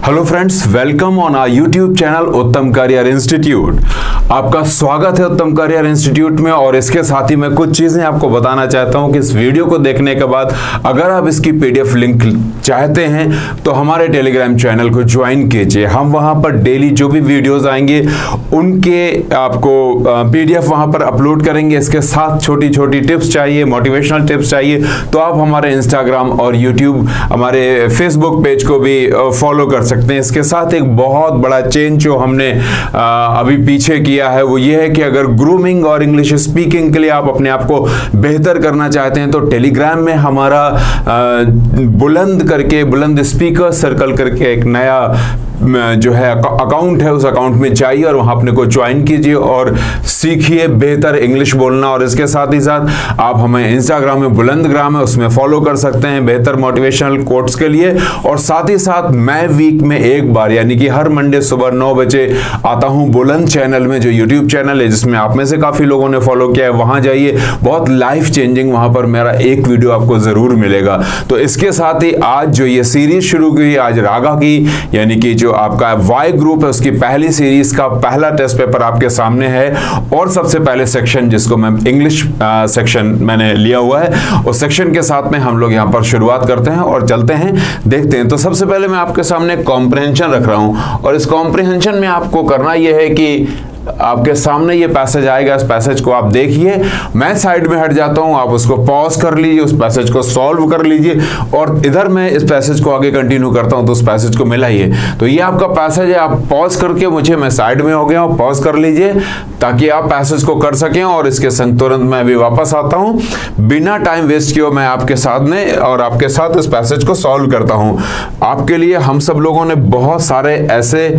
Hello friends, welcome on our YouTube channel Uttam career institute. आपका स्वागत है उत्तम करियर इंस्टीट्यूट में। और इसके साथ ही मैं कुछ चीजें आपको बताना चाहता हूं कि इस वीडियो को देखने के बाद अगर आप इसकी पीडीएफ लिंक चाहते हैं तो हमारे टेलीग्राम चैनल को ज्वाइन कीजिए। हम वहां पर डेली जो भी वीडियोस आएंगे उनके आपको पीडीएफ वहां पर अपलोड करेंगे। इसके साथ छोटी छोटी टिप्स चाहिए, मोटिवेशनल टिप्स चाहिए तो आप हमारे इंस्टाग्राम और यूट्यूब, हमारे फेसबुक पेज को भी फॉलो कर सकते हैं। इसके साथ एक बहुत बड़ा चेंज जो हमने अभी पीछे किया है वो ये है कि अगर ग्रूमिंग और इंग्लिश स्पीकिंग के लिए आप अपने आप को बेहतर करना चाहते हैं तो टेलीग्राम में हमारा बुलंद स्पीकर सर्कल करके एक नया जो है अकाउंट है, उस अकाउंट में जाइए और वहां अपने को ज्वाइन कीजिए और सीखिए बेहतर इंग्लिश बोलना। और इसके साथ ही साथ आप हमें इंस्टाग्राम में बुलंदग्राम है उसमें फॉलो कर सकते हैं बेहतर मोटिवेशनल कोट्स के लिए। और साथ ही साथ मैं वीक में एक बार यानी कि हर मंडे सुबह 9 बजे आता हूं बुलंद चैनल में, जो यूट्यूब चैनल है जिसमें आप में से काफी लोगों ने फॉलो किया है। वहां जाइए, बहुत लाइफ चेंजिंग वहां पर मेरा एक वीडियो आपको जरूर मिलेगा। तो इसके साथ ही आज जो ये सीरीज शुरू की, आज रागा की यानी कि जो आपका वाई ग्रुप है उसकी पहली सीरीज का पहला टेस्ट पेपर आपके सामने है। और सबसे पहले सेक्शन जिसको मैं इंग्लिश सेक्शन मैंने लिया हुआ है, उस सेक्शन के साथ में हम लोग यहां पर शुरुआत करते हैं और चलते हैं, देखते हैं। तो सबसे पहले मैं आपके सामने कॉम्प्रिहेंशन रख रहा हूं और इस कॉम्प्रिहेंशन में आपको करना यह है कि आपके सामने ये पैसेज आएगा, इस पैसेज को आप देखिए, मैं साइड में हट जाता हूं, आप उसको पॉज कर लीजिए, उस पैसेज को सॉल्व कर लीजिए और इधर मैं इस पैसेज को आगे कंटिन्यू करता हूं तो उस पैसेज को मिलाइए। तो ये आपका पैसेज है, आप पॉज करके मुझे, मैं साइड में हो गया हूं, पॉज कर लीजिए ताकि आप पैसेज को कर सकें। और इसके संग तुरंत मैं भी वापस आता हूं, बिना टाइम वेस्ट किए मैं आपके साथ में और आपके साथ इस पैसेज को सॉल्व करता हूं। आपके लिए हम सब लोगों ने बहुत सारे ऐसे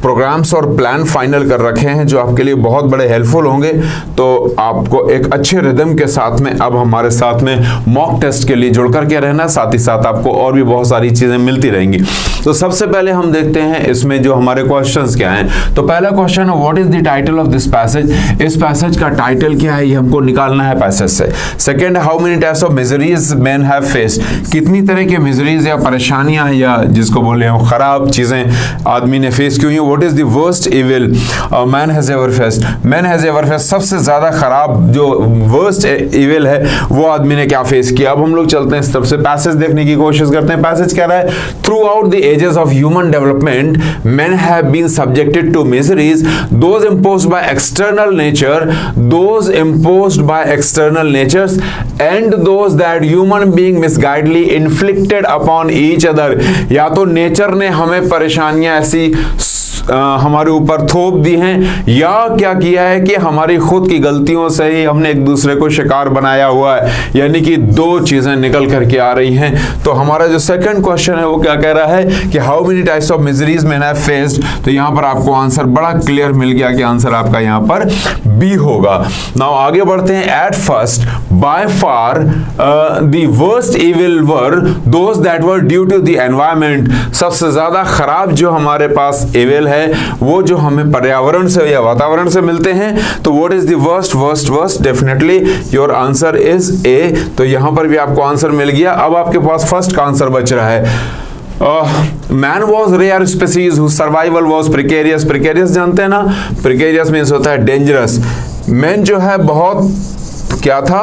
प्रोग्राम्स और प्लान फाइनल कर रखे हैं जो आपके लिए बहुत बड़े हेल्पफुल होंगे। तो आपको एक अच्छे रिदम के साथ में अब हमारे साथ में मॉक टेस्ट के लिए जुड़ करके रहना, साथ ही साथ आपको और भी बहुत सारी चीजें मिलती रहेंगी। तो सबसे पहले हम देखते हैं इसमें जो हमारे क्वेश्चंस क्या हैं। तो पहला क्वेश्चन है, what is the title of this passage. इस पैसेज का टाइटल क्या है ये हमको निकालना है पैसेज से। Second, how many types of miseries man have faced. कितनी तरह के मिजरीज या परेशानियां या जिसको बोले हम खराब चीजें आदमी ने फेस क्यों है। What is the worst evil man has ever faced? Man has ever faced, सबसे ज्यादा खराब जो worst evil है वो आदमी ने क्या फेस किया। अब हम लोग चलते हैं इस तरफ से पैसेज देखने की कोशिश करते हैं। पैसेज कह रहा है, throughout the ages of human development men have been subjected to miseries, those imposed by external natures and those that human being misguidedly inflicted upon each other। या तो नेचर ने हमें परेशानियां ऐसी हमारे ऊपर थोप दी हैं, या क्या किया है कि हमारी खुद की गलतियों से ही हमने एक दूसरे को शिकार बनाया हुआ है। यानी कि दो चीजें निकल करके आ रही हैं। तो हमारा जो सेकंड क्वेश्चन है वो क्या कह रहा है कि how many types of miseries man have faced. तो यहां पर आपको आंसर बड़ा क्लियर मिल गया कि आंसर आपका यहां पर बी होगा। नाउ आगे बढ़ते हैं। At first by far the worst evil were those that were due to the environment. सबसे ज्यादा खराब जो हमारे पास इविल है वो जो हमें पर्यावरण से या वातावरण से मिलते हैं। तो what is the worst, definitely your answer is a. तो यहां पर भी आपको आंसर मिल गया। अब आपके पास फर्स्ट का आंसर बच रहा है। Man was rare species whose survival was precarious. Precarious जानते हैं ना, प्रिकेरियस मीन्स होता है डेंजरस। मैन जो है बहुत क्या था,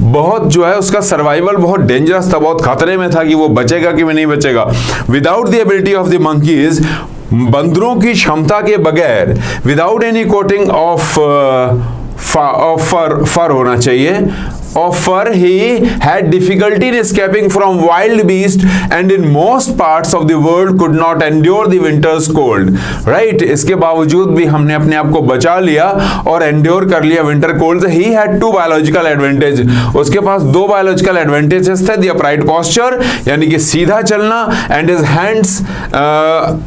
बहुत जो है उसका सर्वाइवल बहुत डेंजरस था, बहुत खतरे में था कि वो बचेगा कि नहीं बचेगा। Without the ability of the monkeys, बंदरों की क्षमता के बगैर, विदाउट एनी कोटिंग ऑफ फर होना चाहिए, of fur he had difficulty in escaping from wild beasts and in most parts of the world could not endure the winter's cold, right? इसके बावजूद भी हमने अपने आप को बचा लिया और endure कर लिया विंटर कोल्ड से। He had two biological advantage, उसके पास दो biological advantages थे। The upright posture यानी कि सीधा चलना, and his hands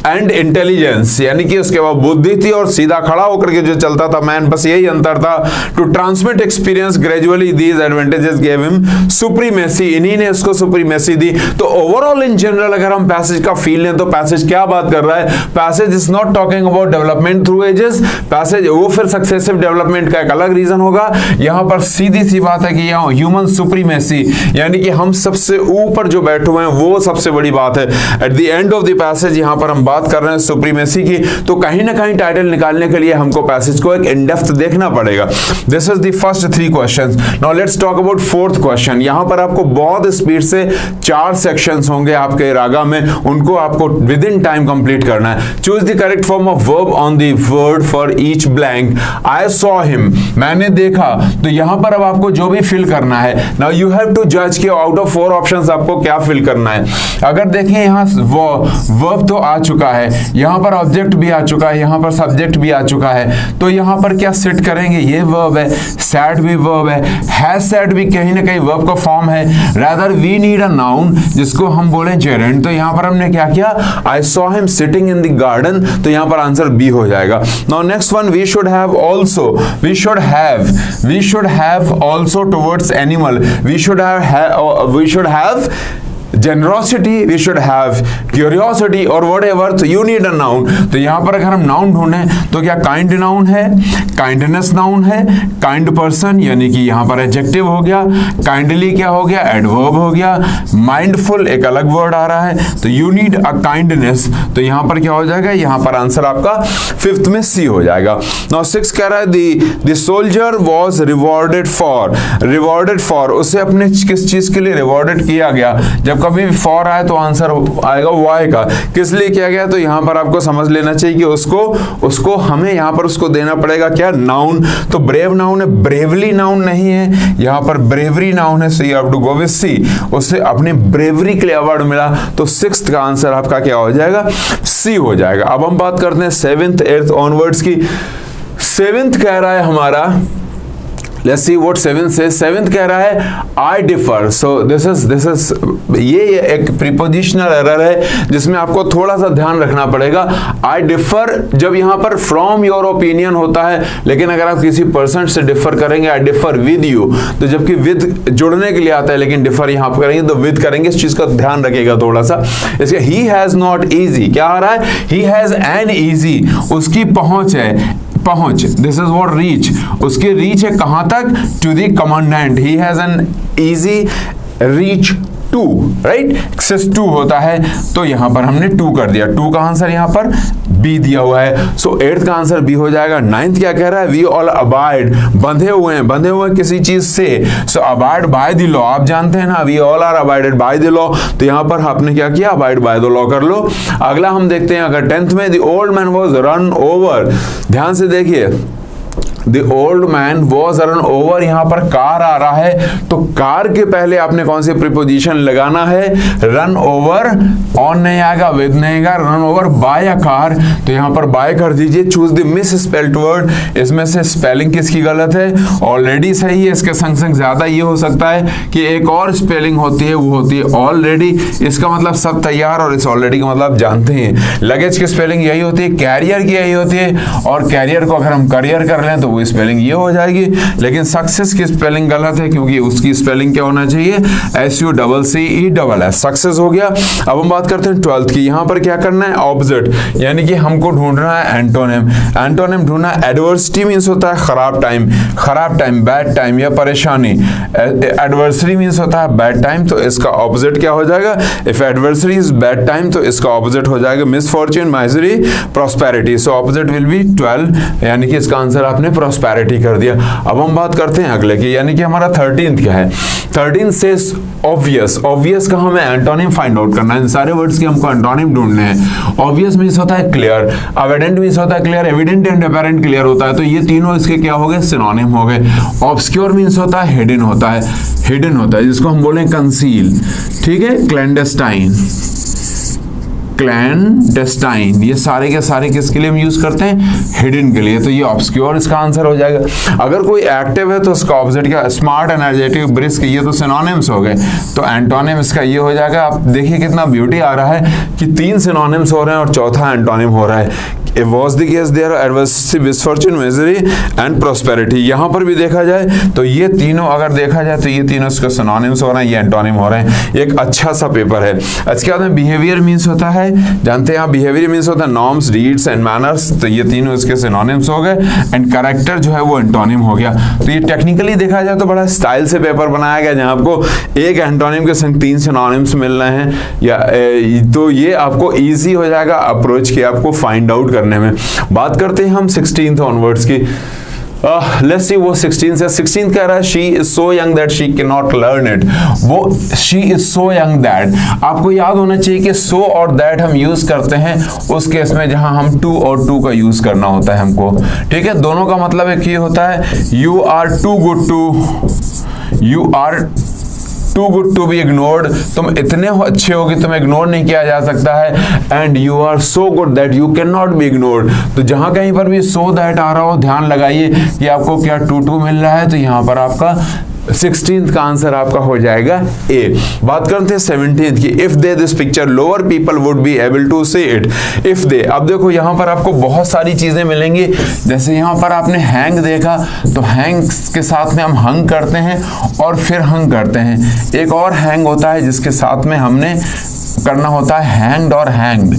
and intelligence यानी कि उसके पास बुद्धि थी और सीधा खड़ा होकर के जो चलता था मैन, बस यही अंतर था। To transmit experience gradually these advantages give him supremacy, इन्हीं ने उसको सुप्रीमेसी दी। तो ओवरऑल इन जनरल अगर हम पैसेज का फील लें तो पैसेज क्या बात कर रहा है, passage is not talking about development through ages, passage वो फिर सक्सेसिव डेवलपमेंट का एक अलग रीजन होगा। यहां पर सीधी सी बात है कि यहां ह्यूमन सुप्रीमेसी, यानी कि हम सबसे ऊपर जो बैठे हुए हैं वो सबसे बड़ी बात है। At the end of the passage यहां पर हम बात कर रहे हैं सुप्रीमेसी की, तो कहीं ना कहीं टाइटल निकालने के लिए हमको पैसेज को एक इन डेप्थ देखना पड़ेगा। This is the first 3 questions. Now let's talk about 4th question. यहां पर आपको बहुत स्पीड से 4 सेक्शंस होंगे आपके रागा में, उनको आपको विद इन टाइम कंप्लीट करना है। Choose the correct form of verb on the word for each blank. I saw him, मैंने देखा, तो यहां पर अब आपको जो भी फिल करना है, नाउ यू हैव टू जज कि आउट ऑफ 4 ऑप्शंस आपको क्या फिल करना है। अगर देखें यहां वर्ब तो आ चुका है, यहां पर ऑब्जेक्ट भी आ चुका है, यहां पर सब्जेक्ट भी आ चुका है, तो यहां पर क्या सेट करेंगे, ये वर्ब है, सैड भी वर्ब है सैड भी कहीं ना कहीं वर्ब का फॉर्म है। Rather we need a noun जिसको हम बोले जेरेंट, तो यहां पर हमने क्या किया, I saw him sitting in the garden, तो यहां पर आंसर बी हो जाएगा। Now next one, we should have also, we should have also towards animal, we should have generosity, we should have curiosity or whatever, so you need a noun। तो यहां पर अगर हम नाउन ढूंढें तो क्या काइंड नाउन है, kindness noun है, काइंड पर्सन यानी कि यहां पर एडजेक्टिव हो गया, काइंडली क्या हो गया, एडवर्ब हो गया, माइंडफुल एक अलग वर्ड आ रहा है, तो यू नीड अ काइंडनेस, तो यहां पर क्या हो जाएगा, यहां पर आंसर आपका 5th में सी हो जाएगा। नाउ 6 कह रहा है the soldier was rewarded for, उसे अपने किस चीज के लिए रिवॉर्डेड किया गया। जब कभी भी फॉर आए तो आंसर आएगा वाई का, किस लिए किया गया, तो यहां पर आपको समझ लेना चाहिए कि उसको हमें यहां पर उसको देना पड़ेगा क्या, नाउन। तो ब्रेव नाउन है, ब्रेवली नाउन नहीं है, यहां पर ब्रेवरी नाउन है, so you have to go with C. उसे अपने ब्रेवरी के लिए अवार्ड मिला, तो 6th का आंसर आपका क्या हो जाएगा, सी हो जाएगा। अब हम बात करते हैं 7th 8th ऑनवर्ड्स की। 7th कह रहा है हमारा, Let's see what 7th says। 7th कह रहा है I differ, so this is ये एक प्रीपोजिशनल एरर है जिसमें आपको थोड़ा सा ध्यान रखना पड़ेगा। I differ जब यहाँ पर from your opinion होता है, लेकिन अगर आप किसी पर्सन से डिफर करेंगे I differ with you, तो जबकि with जोड़ने के लिए आता है, लेकिन डिफर यहाँ पर करेंगे तो with करेंगे, इस चीज का ध्यान रखिएगा थोड़ा सा। इसके he has not easy क्या आ रहा है, he has an easy, उसकी पहुंच है, पहुंच, दिस इज व्हाट रीच, उसकी रीच है कहां तक, to the commandant, he has an easy reach to, right, access to होता है, तो यहां पर हमने 2 कर दिया, 2 का आंसर यहां पर बी दिया हुआ है, सो 8th का आंसर बी हो जाएगा। 9th क्या कह रहा है, वी ऑल अबाइड, बंधे हुए किसी चीज से, so abide by the law, आप जानते हैं ना, we all are abided by the law, तो यहां पर आपने क्या किया, अबाइड बाय द लॉ कर लो। अगला हम देखते हैं, अगर 10th में the old man was run over, ध्यान से देखिए, The old man was run over, यहां पर कार आ रहा है, तो कार के पहले आपने कौन सी प्रीपोजिशन लगाना है, रन ओवर, ऑन नहीं आएगा, विद नहीं आएगा, run over by a car, तो यहां पर बाय कर दीजिए। Choose the miss spelled word, इसमें से स्पेलिंग किसकी गलत है, ऑलरेडी सही है, इसके संग संग ज्यादा ये हो सकता है कि एक और स्पेलिंग होती है, वो होती है ऑलरेडी, इसका मतलब सब तैयार, और इस ऑलरेडी का मतलब जानते हैं, लगेज की स्पेलिंग यही होती है, कैरियर की यही होती है, और कैरियर को अगर हम करियर कर लें तो वो स्पेलिंग ये हो जाएगी, लेकिन सक्सेस की स्पेलिंग गलत है, क्योंकि उसकी स्पेलिंग क्या होना चाहिए, SUCCESS, सक्सेस हो गया। अब हम बात करते हैं 12th की, यहां पर क्या करना है, ऑपोजिट, यानी कि हमको ढूंढना है एंटोनिम, एंटोनिम ढूंढना है। एडवर्सिटी मींस होता है खराब टाइम, बैड टाइम या परेशानी, एडवर्सरी मींस होता है बैड टाइम, तो इसका ऑपोजिट क्या हो जाएगा, if adversary is bad time तो इसका ऑपोजिट हो जाएगा misfortune, misery, prosperity, so opposite will be 12, यानी कि इसका आंसर आपने प्रॉस्पेरिटी कर दिया। अब हम बात करते हैं अगले की, यानी कि हमारा 13th क्या है, 13th सेज ऑब्वियस का हमें एंटोनिम फाइंड आउट करना है, इन सारे वर्ड्स के हमको एंटोनिम ढूंढने हैं। ऑब्वियस मींस होता है क्लियर, एविडेंट मींस होता है clear, evident and apparent clear होता है, तो ये तीनों इसके क्या हो गए, सिनोनिम हो गए। ऑब्सक्योर मींस होता है हिडन होता है, जिसको हम बोलें कंसील, ठीक है, क्लैंडेस्टाइन, ये सारे के सारे किसके लिए हम यूज करते हैं, हिडन के लिए, तो ये ऑब्सक्योर इसका आंसर हो जाएगा। अगर कोई एक्टिव है तो उसका ऑपोजिट क्या, स्मार्ट, एनर्जेटिक, ब्रिस्क, ये तो सिनोनिम्स हो गए, तो एंटोनिम इसका ये हो जाएगा। आप देखिए कितना ब्यूटी आ रहा है कि 3 सिनोनिम्स हो रहे हैं और चौथा एंटोनिम हो रहा है। was the case there adversity, misfortune, misery and prosperity। यहाँ पर भी देखा जाए तो ये तीनों अगर देखा जाए तो ये तीनों इसके सिनोनिम्स हो रहे हैं, ये एंटोनिम हो रहे हैं। एक अच्छा सा पेपर है। इसके बाद में बिहेवियर मीन्स होता है, जानते हैं आप बिहेवियर मीन्स होता है नॉर्म्स, डीड्स एंड मैनर्स, तो ये तीनों इसके सिनोनिम्स हो गए। एंड कैरेक्टर जो है वो एंटोनिम हो गया। तो ये टेक्निकली देखा जाए तो बड़ा स्टाइल से पेपर बनाया गया, जहाँ आपको एक एंटोनिम के संग 3 सिनोनिम्स मिल रहे हैं, या तो ये आपको ईजी हो जाएगा अप्रोच की आपको फाइंड आउट करने में। बात करते हैं हम 16th ऑनवर्ड्स की। लेट्स सी वो 16 से 16 कह रहा है she is so young that she can not learn it. वो she is so young that, आपको याद होना चाहिए कि सो और दैट हम यूज करते हैं उस केस में जहां हम टू और टू का यूज करना होता है हमको, ठीक है। दोनों का मतलब एक ही होता है, you are too good to be ignored, तुम इतने अच्छे हो कि तुम इग्नोर नहीं किया जा सकता है। And you are so good that you can not be ignored. तो जहां कहीं पर भी सो दैट आ रहा हो ध्यान लगाइए कि आपको क्या टू मिल रहा है, तो यहां पर आपका 16th का आंसर आपका हो जाएगा ए। बात करते हैं 17th की। If they this picture lower people would be able to see it. If they, अब देखो यहाँ पर आपको बहुत सारी चीजें मिलेंगी। जैसे यहाँ पर आपने हैंग देखा, तो हैंग के साथ में हम हंग करते हैं और फिर हंग करते हैं। एक और हैंग होता है जिसके साथ में हमने करना होता है हैंग्ड और हैंग्ड।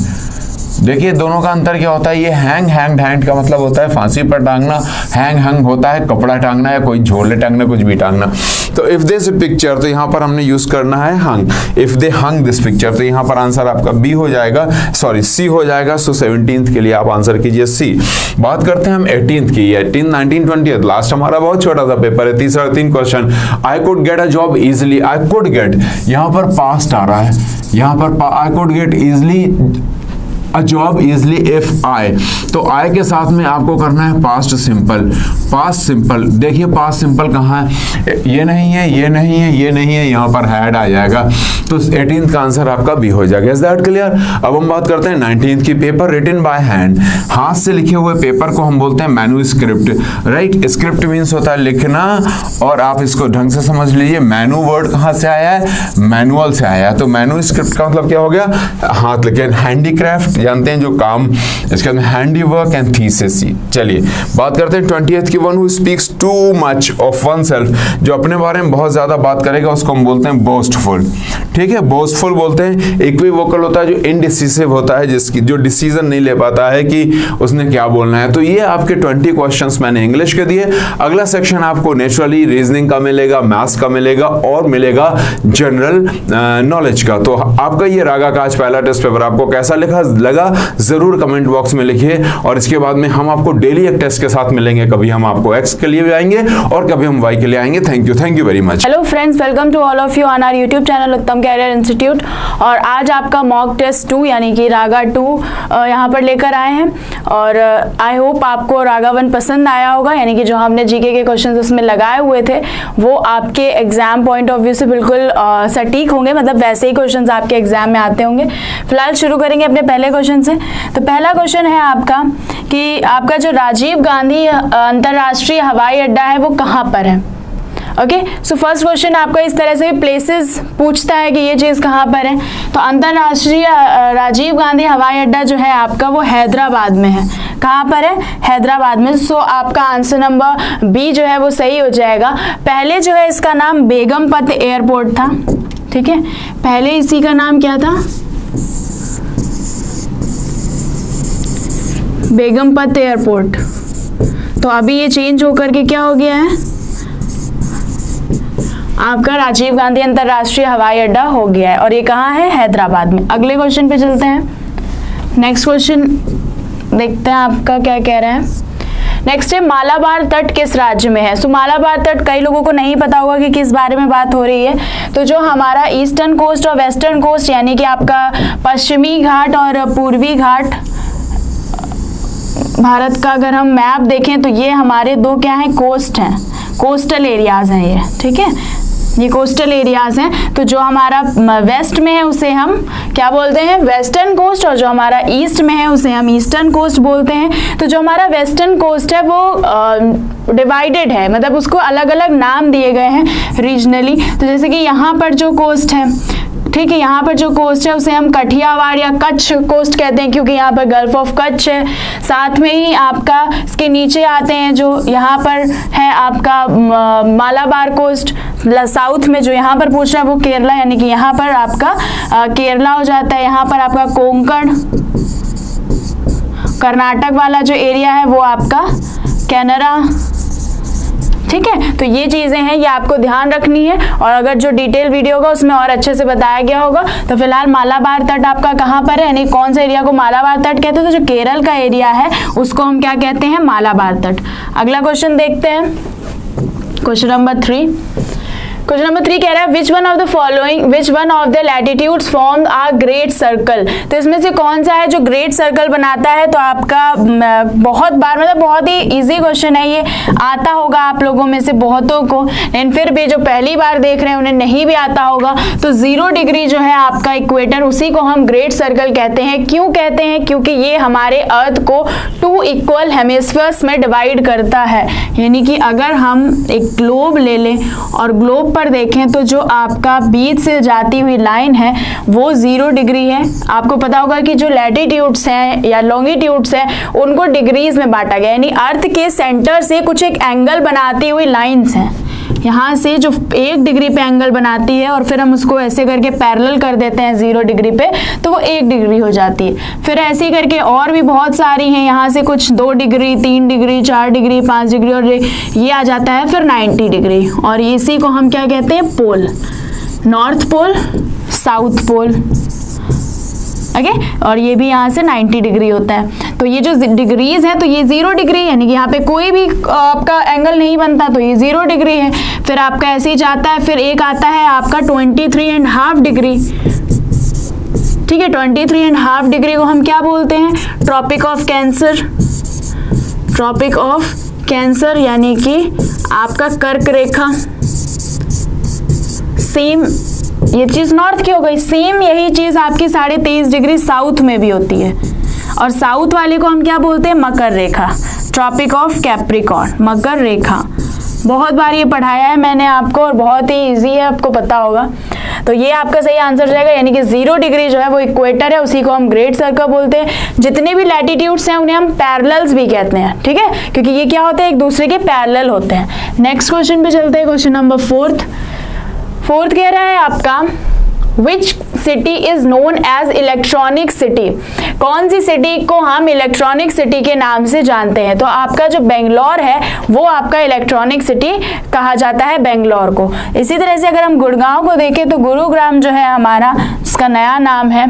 देखिए दोनों का अंतर क्या होता है। ये हैंग का मतलब होता है फांसी पर टांगना, हंग होता है कपड़ा टांगना या कोई झोले टांगना, कुछ भी टांगना। तो इफ दिस पिक्चर, तो यहाँ पर हमने यूज करना है hung. If they hung this picture, तो यहाँ पर आंसर आपका बी हो जाएगा, सॉरी सी हो जाएगा। सो 17th के लिए आप आंसर कीजिए सी। बात करते हैं हम 18th की। 18, 19, 20 लास्ट हमारा बहुत छोटा सा पेपर है, तीसरा 3 question. I could get a job easily, I could get, यहाँ पर पास्ट आ रहा है, यहाँ पर I could get easily a job easily if I, तो आई के साथ में आपको करना है पास्ट सिंपल। पास्ट सिंपल देखिए, पास्ट सिंपल कहाँ है, ये नहीं है, ये नहीं है, ये नहीं है, यहाँ पर हैड आ जाएगा। तो 18th का आंसर आपका बी हो जाएगा। Is that clear? अब हम बात करते हैं 19th की। पेपर रिटन बाय हैंड, हाथ से लिखे हुए पेपर को हम बोलते हैं मैन्युस्क्रिप्ट, राइट। स्क्रिप्ट मीन्स होता है लिखना, और आप इसको ढंग से समझ लीजिए। मैन्यू वर्ड कहाँ से आया है, मैनुअल से आया है। तो मैन्युस्क्रिप्ट का मतलब क्या हो गया, हाथ लिखे। हैंडीक्राफ्ट जानते हैं जो काम, इसके अंदर हैंडी वर्क एंड थीसिस। चलिए बात करते हैं 20th की। One who speaks too much of one self, जो अपने बारे में बहुत ज्यादा बात करेगा उसको हम बोलते हैं बोस्टफुल, ठीक है। बोस्टफुल बोलते हैं। इक्विवोकल होता है जो इनडिसिसिव होता है, जिसकी जो डिसीजन नहीं ले पाता है कि उसने क्या बोलना है। तो ये आपके 20 क्वेश्चंस मैंने इंग्लिश के दिए। अगला सेक्शन आपको नेचुरली रीजनिंग का मिलेगा, मैथ्स का मिलेगा और मिलेगा जनरल नॉलेज का। तो आपका ये रागा का आज पहला टेस्ट पेपर आपको कैसा लगा जरूर कमेंट बॉक्स में लिखिए। और इसके बाद में हम आपको डेली एक टेस्ट के साथ मिलेंगे। कभी हम आपको एक्स के लिए भी आएंगे और कभी हम वाई के लिए आएंगे। Thank you very much. Hello friends, welcome to all of you on our YouTube channel Uttam career institute. और आज आपका मॉक टेस्ट 2 यानी कि रागा 2 यहाँ पर लेकर आए हैं। और आई होप आपको रागा 1 पसंद आया होगा, यानी कि जो हमने जीके के क्वेश्चंस उसमें लगाए हुए थे वो आपके एग्जाम पॉइंट ऑफ व्यू से बिल्कुल सटीक होंगे, मतलब वैसे ही क्वेश्चंस आपके एग्जाम में आते होंगे। फिलहाल शुरू करेंगे अपने पहले क्वेश्चन से। तो पहला क्वेश्चन है आपका कि आपका जो राजीव गांधी अंतर्राष्ट्रीय हवाई अड्डा है वो कहाँ पर है। ओके, सो फर्स्ट क्वेश्चन आपका इस तरह से प्लेसेस पूछता है कि ये चीज़ कहाँ पर है। तो अंतर्राष्ट्रीय राजीव गांधी हवाई अड्डा जो है आपका वो हैदराबाद में है। कहाँ पर है, हैदराबाद में। सो आपका आंसर नंबर बी जो है वो सही हो जाएगा। पहले जो है इसका नाम बेगमपत एयरपोर्ट था, ठीक है, पहले इसी का नाम क्या था, बेगमपत एयरपोर्ट। तो अभी ये चेंज होकर के क्या हो गया है, आपका राजीव गांधी अंतर्राष्ट्रीय हवाई अड्डा हो गया है। और ये कहाँ है, हैदराबाद में। अगले क्वेश्चन पे चलते हैं। नेक्स्ट क्वेश्चन देखते हैं आपका क्या कह रहा है। नेक्स्ट है मालाबार तट किस राज्य में है। सो मालाबार तट कई लोगों को नहीं पता होगा कि किस बारे में बात हो रही है। तो जो हमारा ईस्टर्न कोस्ट और वेस्टर्न कोस्ट यानी कि आपका पश्चिमी घाट और पूर्वी घाट भारत का अगर हम मैप देखें तो ये हमारे दो क्या हैं, कोस्ट हैं, कोस्टल एरियाज हैं ये, ठीक है, ये कोस्टल एरियाज हैं। तो जो हमारा वेस्ट में है उसे हम क्या बोलते हैं, वेस्टर्न कोस्ट, और जो हमारा ईस्ट में है उसे हम ईस्टर्न कोस्ट बोलते हैं। तो जो हमारा वेस्टर्न कोस्ट है वो डिवाइडेड है, मतलब उसको अलग अलग नाम दिए गए हैं रीजनली। तो जैसे कि यहाँ पर जो कोस्ट है ठीक है, यहाँ पर जो कोस्ट है उसे हम कठियावाड़ या कच्छ कोस्ट कहते हैं, क्योंकि यहाँ पर गल्फ ऑफ कच्छ है। साथ में ही आपका इसके नीचे आते हैं जो यहाँ पर है आपका मालाबार कोस्ट। साउथ में जो यहाँ पर पूछ रहा है वो केरला, यानी कि यहाँ पर आपका केरला हो जाता है। यहाँ पर आपका कोंकण, कर्नाटक वाला जो एरिया है वो आपका कैनरा। ठीक है, तो ये चीजें हैं, ये आपको ध्यान रखनी है, और अगर जो डिटेल वीडियो होगा उसमें और अच्छे से बताया गया होगा। तो फिलहाल मालाबार तट आपका कहाँ पर है, यानी कौन सा एरिया को मालाबार तट कहते हैं, तो जो केरल का एरिया है उसको हम क्या कहते हैं, मालाबार तट। अगला क्वेश्चन देखते हैं, क्वेश्चन नंबर 3। क्वेश्चन नंबर 3 कह रहा है which one of the latitudes form a great circle. तो इसमें से कौन सा है जो ग्रेट सर्कल बनाता है। तो आपका बहुत बार, मतलब बहुत ही इजी क्वेश्चन है, ये आता होगा आप लोगों में से बहुतों को, लेकिन फिर भी जो पहली बार देख रहे हैं उन्हें नहीं भी आता होगा। तो 0 डिग्री जो है आपका इक्वेटर, उसी को हम ग्रेट सर्कल कहते हैं। क्यों कहते हैं, क्योंकि ये हमारे अर्थ को 2 इक्वल हेमिस्फीयर्स में डिवाइड करता है। यानी कि अगर हम एक ग्लोब ले लें और ग्लोब पर देखें तो जो आपका बीच से जाती हुई लाइन है वो 0 डिग्री है। आपको पता होगा कि जो लैटिट्यूड्स हैं या लॉन्गिट्यूड्स हैं उनको डिग्रीज में बांटा गया, यानी अर्थ के सेंटर से कुछ एक एंगल बनाती हुई लाइंस हैं। यहाँ से जो 1 डिग्री पे एंगल बनाती है और फिर हम उसको ऐसे करके पैरेलल कर देते हैं 0 डिग्री पे, तो वो 1 डिग्री हो जाती है। फिर ऐसे ही करके और भी बहुत सारी हैं, यहाँ से कुछ 2 डिग्री, 3 डिग्री, 4 डिग्री, 5 डिग्री, और ये आ जाता है फिर 90 डिग्री। और इसी को हम क्या कहते हैं, pole, north pole, south pole. Okay, और ये भी यहाँ से 90 डिग्री होता है। तो ये जो डिग्रीज है, तो ये 0 डिग्री, यानी कि यहाँ पे कोई भी आपका एंगल नहीं बनता, तो ये 0 डिग्री है। फिर आपका ऐसे ही जाता है, फिर एक आता है आपका 23.5 डिग्री। ठीक है, 23.5 डिग्री को हम क्या बोलते हैं, Tropic of Cancer. Tropic of Cancer यानी कि आपका कर्क रेखा। सेम ये चीज नॉर्थ की हो गई, सेम यही चीज आपकी 23.5 डिग्री साउथ में भी होती है, और साउथ वाले को हम क्या बोलते हैं, मकर रेखा। ट्रॉपिक ऑफ कैप्रिकॉर्न, मकर रेखा। बहुत बार ये पढ़ाया है मैंने आपको और बहुत ही इजी है, आपको पता होगा। तो ये आपका सही आंसर जाएगा, यानी कि 0 डिग्री जो है वो इक्वेटर है, उसी को हम ग्रेट सर्कल बोलते हैं। जितने भी लैटिट्यूड्स हैं उन्हें हम पैरेलल्स भी कहते हैं। ठीक है, क्योंकि ये क्या होते हैं, एक दूसरे के पैरेलल होते हैं। नेक्स्ट क्वेश्चन पे चलते हैं, क्वेश्चन नंबर 4th कह रहा है आपका which city is known as electronic city. कौन सी सिटी को हम इलेक्ट्रॉनिक सिटी के नाम से जानते हैं। तो आपका जो बेंगलोर है वो आपका इलेक्ट्रॉनिक सिटी कहा जाता है, बेंगलोर को। इसी तरह से अगर हम गुड़गांव को देखें तो गुरुग्राम जो है हमारा, इसका नया नाम है,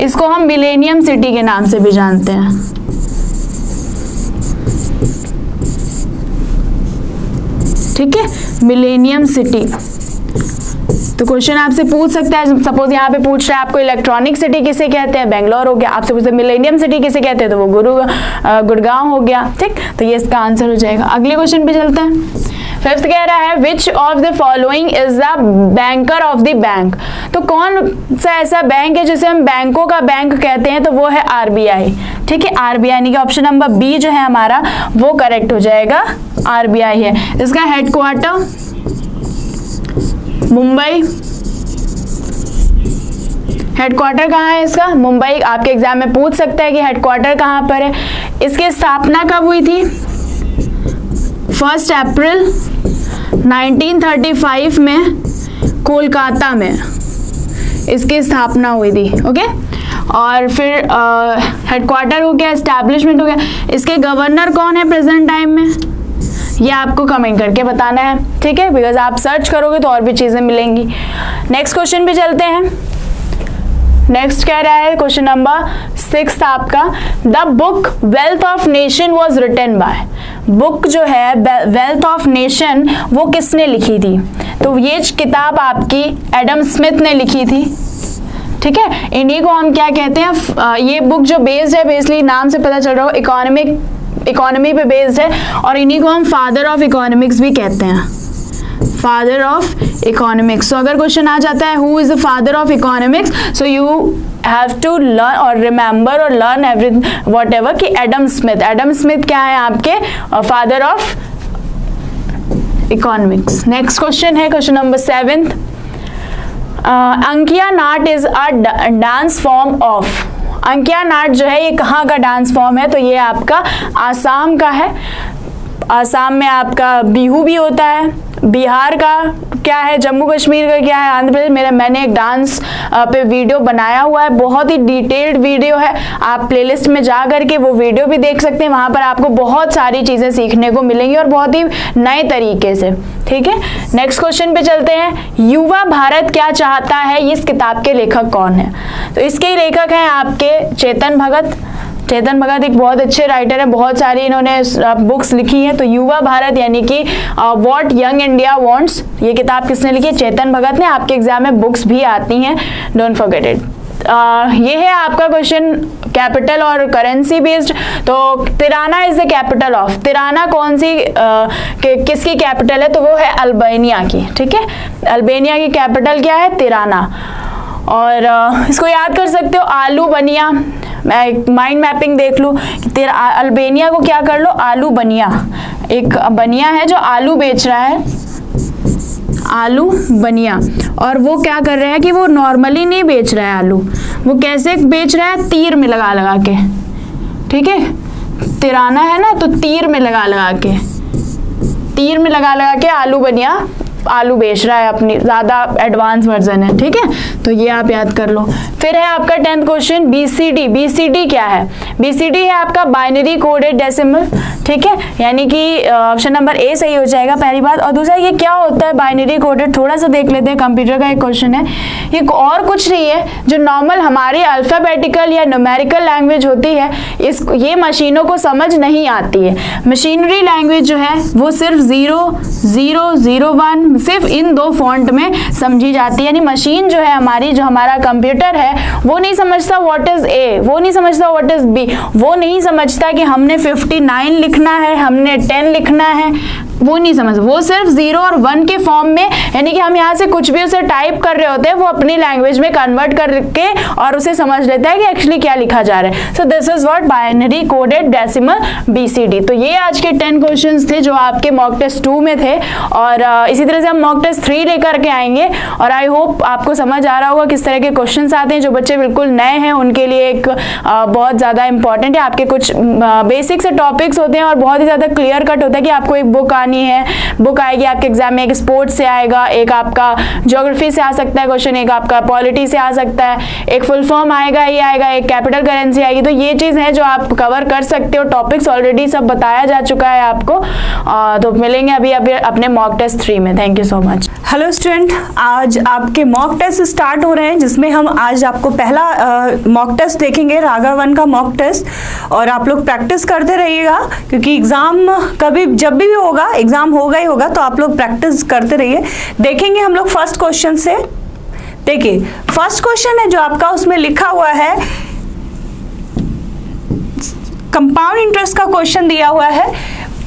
इसको हम मिलेनियम सिटी के नाम से भी जानते हैं। ठीक है, मिलेनियम सिटी। तो क्वेश्चन आपसे पूछ सकता है, सपोज यहाँ पे पूछ रहा है आपको इलेक्ट्रॉनिक सिटी किसे कहते हैं, बेंगलोर हो गया। आपसे पूछते मिलेनियम सिटी किसे कहते हैं, तो वो गुड़गांव हो गया। ठीक, तो ये इसका आंसर हो जाएगा। अगले क्वेश्चन पे चलते हैं। 5th कह रहा है which of the following is the banker of the bank. तो कौन सा ऐसा बैंक है जिसे हम बैंकों का बैंक कहते हैं, तो वो है RBI। ठीक है, RBI, यानी कि ऑप्शन नंबर बी जो है हमारा वो करेक्ट हो जाएगा, RBI है। इसका हेडक्वार्टर मुंबई। हेडक्वार्टर कहाँ है इसका, मुंबई। आपके एग्जाम में पूछ सकता है कि हेडक्वार्टर कहाँ पर है। इसकी स्थापना कब हुई थी, 1 अप्रैल 1935 में कोलकाता में इसकी स्थापना हुई थी। ओके, और फिर हेडक्वार्टर हो गया, एस्टैब्लिशमेंट हो गया। इसके गवर्नर कौन है प्रेजेंट टाइम में, ये आपको कमेंट करके बताना है। ठीक है, बिकॉज आप सर्च करोगे तो और भी चीजें मिलेंगी। नेक्स्ट क्वेश्चन पे चलते हैं। नेक्स्ट कह रहा है क्वेश्चन नंबर 6 आपका, the book Wealth of Nation was written by. Book जो है वेल्थ ऑफ नेशन वो किसने लिखी थी, तो ये किताब आपकी एडम स्मिथ ने लिखी थी। ठीक है, इन्हीं को हम क्या कहते हैं, ये बुक जो बेस्ड है, बेसिकली नाम से पता चल रहा हो इकोनॉमी पे बेस्ड है, और इन्हीं को हम फादर ऑफ इकोनॉमिक्स भी कहते हैं, फादर ऑफ इकोनॉमिक्स। सो अगर क्वेश्चन आ जाता है who is the father of economics, so you have to learn और रिमेंबर और लर्न एवरी वॉट एवर कि एडम स्मिथ क्या है आपके father of economics. Next question है question number 7। Ankia Naat is a dance form of, Ankia Naat जो है ये कहाँ का डांस फॉर्म है? तो ये आपका आसाम का है। आसाम में आपका बिहू भी होता है। बिहार का क्या है? जम्मू कश्मीर का क्या है? आंध्र प्रदेश। मैंने एक डांस पे वीडियो बनाया हुआ है, बहुत ही डिटेल्ड वीडियो है, आप प्लेलिस्ट में जा करके वो वीडियो भी देख सकते हैं। वहां पर आपको बहुत सारी चीजें सीखने को मिलेंगी और बहुत ही नए तरीके से। ठीक है, नेक्स्ट क्वेश्चन पे चलते हैं। युवा भारत क्या चाहता है, इस किताब के लेखक कौन है? तो इसके लेखक हैं आपके चेतन भगत। चेतन भगत एक बहुत अच्छे राइटर है, बहुत सारी इन्होंने बुक्स लिखी हैं। तो युवा भारत यानी कि व्हाट यंग इंडिया वांट्स, ये किताब किसने लिखी है? चेतन भगत ने। आपके एग्जाम में बुक्स भी आती हैं, डोंट फॉरगेट इट। ये है आपका क्वेश्चन कैपिटल और करेंसी बेस्ड। तो Tirana is the capital of, Tirana कौन सी किसकी कैपिटल है? तो वो है अल्बानिया की। ठीक है, अल्बानिया की कैपिटल क्या है? तिराना। और इसको याद कर सकते हो, आलू बनिया। मैं एक माइंड मैपिंग देख लूँ, तेरा अल्बानिया को क्या कर लो? आलू बनिया। एक बनिया है जो आलू बेच रहा है, आलू बनिया। और वो क्या कर रहा है कि वो नॉर्मली नहीं बेच रहा है आलू, वो कैसे बेच रहा है? तीर में लगा लगा के। ठीक है, तिराना है ना, तो तीर में लगा लगा के, तीर में लगा लगा के आलू बनिया आलू बेच रहा है, अपनी ज्यादा एडवांस वर्जन है। ठीक है, तो ये आप याद कर लो। फिर है आपका 10th क्वेश्चन बीसीडी। बीसीडी क्या है? बीसीडी है आपका बाइनरी कोडेड डेसिमल। ठीक है, यानी कि ऑप्शन नंबर ए सही हो जाएगा, पहली बात। और दूसरा, ये क्या होता है बाइनरी कोडेड? थोड़ा सा देख लेते हैं, कंप्यूटर का एक क्वेश्चन है। ये और कुछ नहीं है, जो नॉर्मल हमारी अल्फाबेटिकल या न्यूमेरिकल लैंग्वेज होती है, ये मशीनों को समझ नहीं आती है। मशीनरी लैंग्वेज जो है वो सिर्फ 0, 0, 0, 1 सिर्फ इन दो फॉन्ट में समझी जाती है। यानी मशीन जो है हमारी, जो हमारा कंप्यूटर है, वो नहीं समझता व्हाट इज ए, वो नहीं समझता व्हाट इज बी, वो नहीं समझता कि हमने 59 लिखना है, हमने 10 लिखना है, वो नहीं समझ। वो सिर्फ 0 और 1 के फॉर्म में, यानी कि हम यहाँ से कुछ भी उसे टाइप कर रहे होते हैं, वो अपनी लैंग्वेज में कन्वर्ट करके और उसे समझ लेता है कि एक्चुअली क्या लिखा जा रहा है। So this is what binary coded decimal BCD. तो ये आज के 10 क्वेश्चंस थे जो आपके मॉक टेस्ट 2 में थे, और इसी तरह से हम मॉक टेस्ट 3 लेकर के आएंगे। और आई होप आपको समझ आ रहा होगा किस तरह के क्वेश्चंस आते हैं। जो बच्चे बिल्कुल नए हैं उनके लिए एक बहुत ज़्यादा इंपॉर्टेंट है। आपके कुछ बेसिक से टॉपिक्स होते हैं और बहुत ही ज़्यादा क्लियर कट होता है कि आपको एक बुक है, बुक आएगी आपके एग्जाम में, एक स्पोर्ट्स से आएगा, एक आपका ज्योग्राफी से आ सकता है क्वेश्चन, एक आपका पॉलिटी से आ सकता है, एक फुल फॉर्म आएगा, ये आएगा, एक कैपिटल करेंसी आएगी। तो ये चीज है जो आप कवर कर सकते हो। टॉपिक्स ऑलरेडी सब बताया जा चुका है आपको। तो मिलेंगे अभी अपने मॉक टेस्ट 3 में। Thank you so much. Hello student, आज आपके मॉक टेस्ट स्टार्ट हो रहे हैं, जिसमें हम आज आपको पहला मॉक टेस्ट देखेंगे, रागा 1 का मॉक टेस्ट। और आप लोग प्रैक्टिस करते रहिएगा, क्योंकि एग्जाम कभी जब भी होगा, एग्जाम होगा ही होगा, तो आप लोग प्रैक्टिस करते रहिए। देखेंगे हम लोग फर्स्ट क्वेश्चन से। देखिए, फर्स्ट क्वेश्चन है जो आपका, उसमें लिखा हुआ है कंपाउंड इंटरेस्ट का क्वेश्चन दिया हुआ है।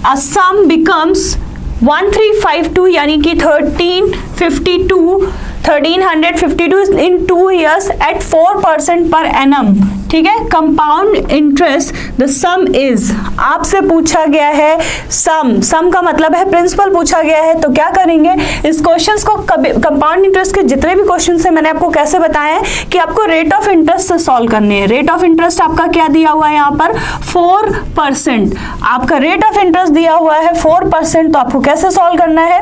अ सम बिकम्स 1352 यानी कि 1352 इन 2 years at 4% per annum। ठीक है, compound interest the some is, आपसे पूछा गया है सम का मतलब है प्रिंसिपल पूछा गया है। तो क्या करेंगे, इस क्वेश्चंस को कंपाउंड इंटरेस्ट के जितने भी क्वेश्चंस हैं मैंने आपको कैसे बताया है कि आपको रेट ऑफ इंटरेस्ट से सॉल्व करने हैं। रेट ऑफ इंटरेस्ट आपका क्या दिया हुआ है यहाँ पर? 4%। आपका रेट ऑफ इंटरेस्ट दिया हुआ है 4%। तो आपको कैसे सॉल्व करना है?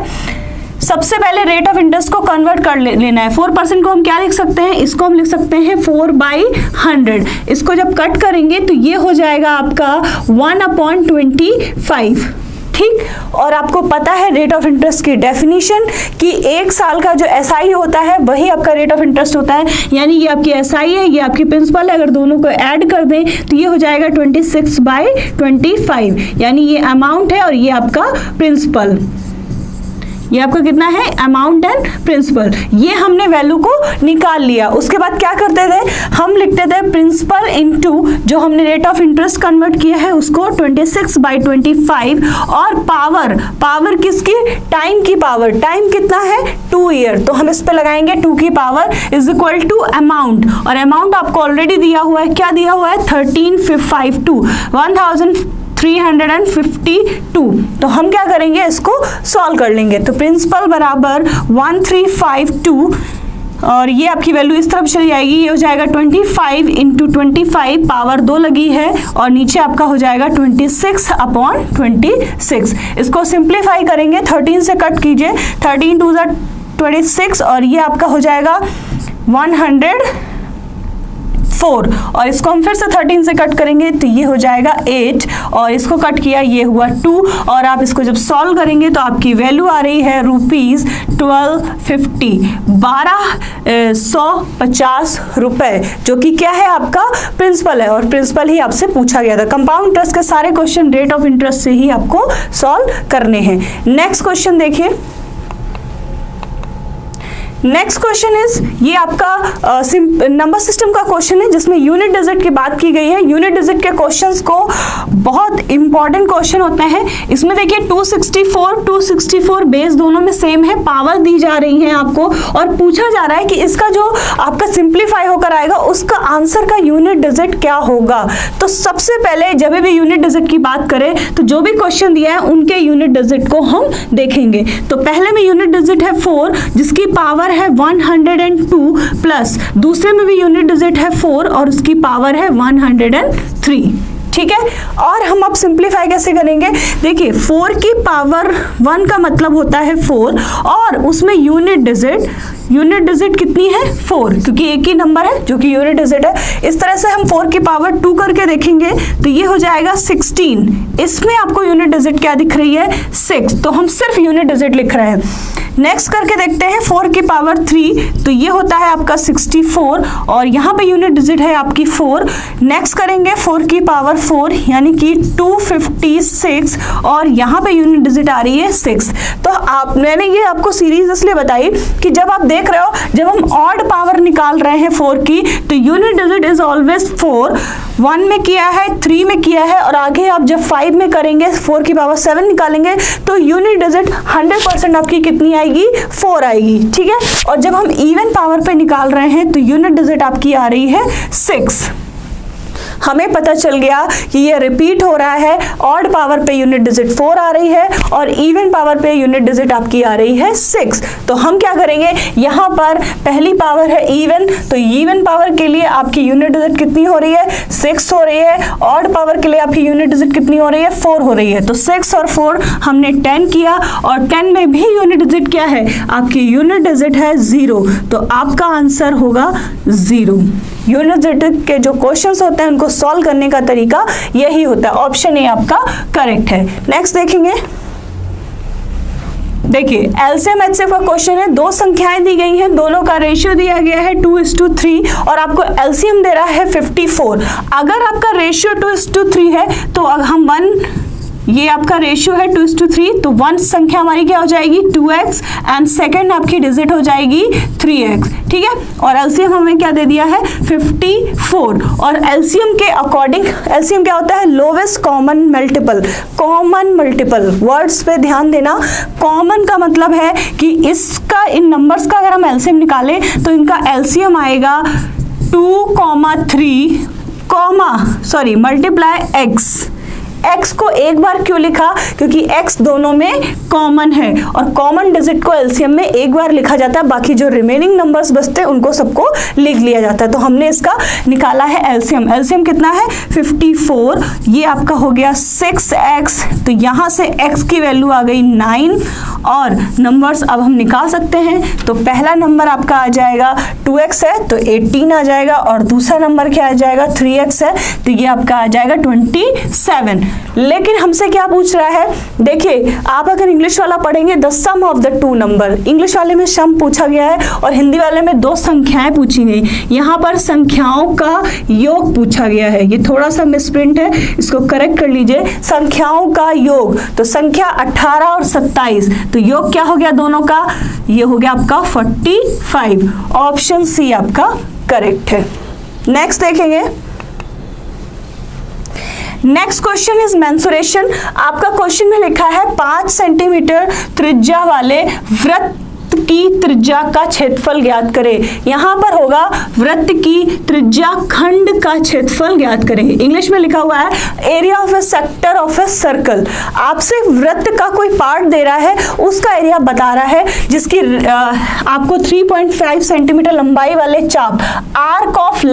सबसे पहले रेट ऑफ इंटरेस्ट को कन्वर्ट कर लेना है। 4% को हम क्या लिख सकते हैं? इसको हम लिख सकते हैं 4/100। इसको जब कट करेंगे तो ये हो जाएगा आपका 1/25। ठीक, और आपको पता है रेट ऑफ इंटरेस्ट की डेफिनेशन कि 1 साल का जो एसआई होता है वही आपका रेट ऑफ इंटरेस्ट होता है। यानी ये आपकी एसआई है, ये आपकी प्रिंसिपल है, अगर दोनों को ऐड कर दें तो ये हो जाएगा 26/25। यानी ये अमाउंट है और ये आपका प्रिंसिपल। ये आपका कितना है? Amount and principal. ये हमने वैल्यू को निकाल लिया। उसके बाद क्या करते थे, हम लिखते थे प्रिंसिपल इनटू जो हमने रेट ऑफ इंटरेस्ट कन्वर्ट किया है उसको 26/25, और पावर किसकी? टाइम की पावर। टाइम कितना है? 2 ईयर। तो हम इस पे लगाएंगे 2 की power is equal to amount, और अमाउंट आपको ऑलरेडी दिया हुआ है। क्या दिया हुआ है? 1352। तो हम क्या करेंगे, इसको सॉल्व कर लेंगे। तो प्रिंसिपल बराबर 1352 और ये आपकी वैल्यू इस तरफ चली जाएगी, ये हो जाएगा 25 इंटू 25 पावर 2 लगी है और नीचे आपका हो जाएगा 26/26। इसको सिंप्लीफाई करेंगे, 13 से कट कीजिए, 13 2 ज़ा 26 और ये आपका हो जाएगा 104 और इसको हम फिर से 13 से कट करेंगे तो ये हो जाएगा 8 और इसको कट किया, ये हुआ 2 और आप इसको जब सॉल्व करेंगे तो आपकी वैल्यू आ रही है ₹1250, 1250 रुपए, जो कि क्या है आपका प्रिंसिपल है और प्रिंसिपल ही आपसे पूछा गया था। कंपाउंड इंटरेस्ट के सारे क्वेश्चन रेट ऑफ इंटरेस्ट से ही आपको सॉल्व करने हैं। नेक्स्ट क्वेश्चन देखिए, नेक्स्ट क्वेश्चन इज, ये आपका नंबर सिस्टम का क्वेश्चन है जिसमें यूनिट डिजिट की बात की गई है। यूनिट डिजिट के क्वेश्चंस को बहुत इंपॉर्टेंट क्वेश्चन होते हैं। इसमें देखिए 264 बेस दोनों में सेम है, पावर दी जा रही है आपको और पूछा जा रहा है कि इसका जो आपका सिंप्लीफाई होकर आएगा उसका आंसर का यूनिट डिजिट क्या होगा। तो सबसे पहले जब भी यूनिट डिजिट की बात करें तो जो भी क्वेश्चन दिया है उनके यूनिट डिजिट को हम देखेंगे। तो पहले में यूनिट डिजिट है 4 जिसकी पावर है 102 प्लस दूसरे में भी यूनिट डिजिट है 4 और उसकी पावर है 103। ठीक है, और हम अब सिंप्लीफाई कैसे करेंगे, देखिए 4 की पावर 1 का मतलब होता है 4 और उसमें यूनिट डिजिट कितनी है 4, क्योंकि एक ही नंबर है जो कि यूनिट डिजिट है। इस तरह से हम 4 की पावर 2 करके देखेंगे तो ये हो जाएगा 16। इसमें आपको यूनिट डिजिट क्या दिख रही है 6, तो हम सिर्फ यूनिट डिजिट लिख रहे हैं। नेक्स्ट करके देखते हैं 4 की पावर 3 तो ये होता है आपका 64 और यहाँ पे यूनिट डिजिट है आपकी 4। नेक्स्ट करेंगे 4 की पावर 4 यानी कि 256 और यहाँ पे यूनिट डिजिट आ रही है 6। तो मैंने ये आपको सीरीज इसलिए बताई कि जब आप देख रहे हो जब हम ऑड पावर निकाल रहे हैं 4 की तो यूनिट डिजिट इज ऑलवेज 4। 1 में किया है, 3 में किया है और आगे आप जब 5 में करेंगे 4 की पावर 7 निकालेंगे तो यूनिट डिजिट 100% आपकी कितनी आएगी 4 आएगी। ठीक है, और जब हम इवन पावर पे निकाल रहे हैं तो यूनिट डिजिट आपकी आ रही है 6। हमें पता चल गया कि ये रिपीट हो रहा है, ऑड पावर पे यूनिट डिजिट 4 आ रही है और इवन पावर पे यूनिट डिजिट आपकी आ रही है 6। तो हम क्या करेंगे, यहाँ पर पहली पावर है इवन, तो इवन पावर के लिए आपकी यूनिट डिजिट कितनी हो रही है 6 हो रही है। ऑड पावर के लिए आपकी यूनिट डिजिट कितनी हो रही है 4 हो रही है। तो 6 और 4 हमने 10 किया और 10 में भी यूनिट डिजिट क्या है आपकी यूनिट डिजिट है 0, तो आपका आंसर होगा 0। यूनिट डिजिट के जो क्वेश्चंस होते हैं उनको सॉल्व करने का तरीका यही होता है। ऑप्शन ए आपका करेक्ट है। नेक्स्ट देखेंगे, देखिए एलसीएम एचसीएफ का क्वेश्चन है। दो संख्याएं दी गई हैं, दोनों का रेशियो दिया गया है 2:3 और आपको एलसीएम दे रहा है 54। अगर आपका रेशियो 2:3 है तो हम 1, ये आपका रेशियो है 2:3 तो 1 संख्या हमारी क्या हो जाएगी 2x एंड सेकंड आपकी डिजिट हो जाएगी 3x। ठीक है, और एलसीएम हमें क्या दे दिया है 54 और एलसीएम के अकॉर्डिंग एलसीएम क्या होता है lowest common multiple. Common multiple words पे ध्यान देना, कॉमन का मतलब है कि इसका इन नंबर्स का अगर हम एलसीएम निकालें तो इनका एलसीएम आएगा 2, मल्टीप्लाई x को एक बार क्यों लिखा, क्योंकि x दोनों में कॉमन है और कॉमन डिजिट को एलसीएम में एक बार लिखा जाता है, बाकी जो रिमेनिंग नंबर्स बचते हैं उनको सबको लिख लिया जाता है। तो हमने इसका निकाला है एलसीएम। एलसीएम कितना है 54, ये आपका हो गया 6x, तो यहाँ से x की वैल्यू आ गई 9 और नंबर्स अब हम निकाल सकते हैं। तो पहला नंबर आपका आ जाएगा 2x है तो 18 आ जाएगा और दूसरा नंबर क्या आ जाएगा 3x है तो ये आपका आ जाएगा 27। लेकिन हमसे क्या पूछ रहा है, देखिए आप अगर इंग्लिश वाला पढ़ेंगे the sum of the two number, English वाले में सम पूछा गया है और हिंदी वाले में दो संख्याएं पूछी गई। यहाँ पर संख्याओं का योग पूछा गया है, ये थोड़ा सा मिसप्रिंट है, इसको करेक्ट कर लीजिए। संख्याओं का योग, तो संख्या 18 और 27, तो योग क्या हो गया दोनों का, ये हो गया आपका 45। ऑप्शन सी आपका करेक्ट है। नेक्स्ट देखेंगे, नेक्स्ट क्वेश्चन इज मेंसुरेशन। आपका क्वेश्चन में लिखा है 5 सेंटीमीटर त्रिज्या वाले वृत्त की त्रिज्या का क्षेत्रफल ज्ञात करें। यहां पर होगा वृत्त की त्रिज्या खंड का क्षेत्रफल ज्ञात करें। इंग्लिश में लिखा हुआ है area of A sector of a circle. आपसे वृत्त का कोई पार्ट दे रहा है, उसका एरिया बता रहा है, जिसकी आपको 3.5 सेंटीमीटर लंबाई वाले चाप, आर्क ऑफ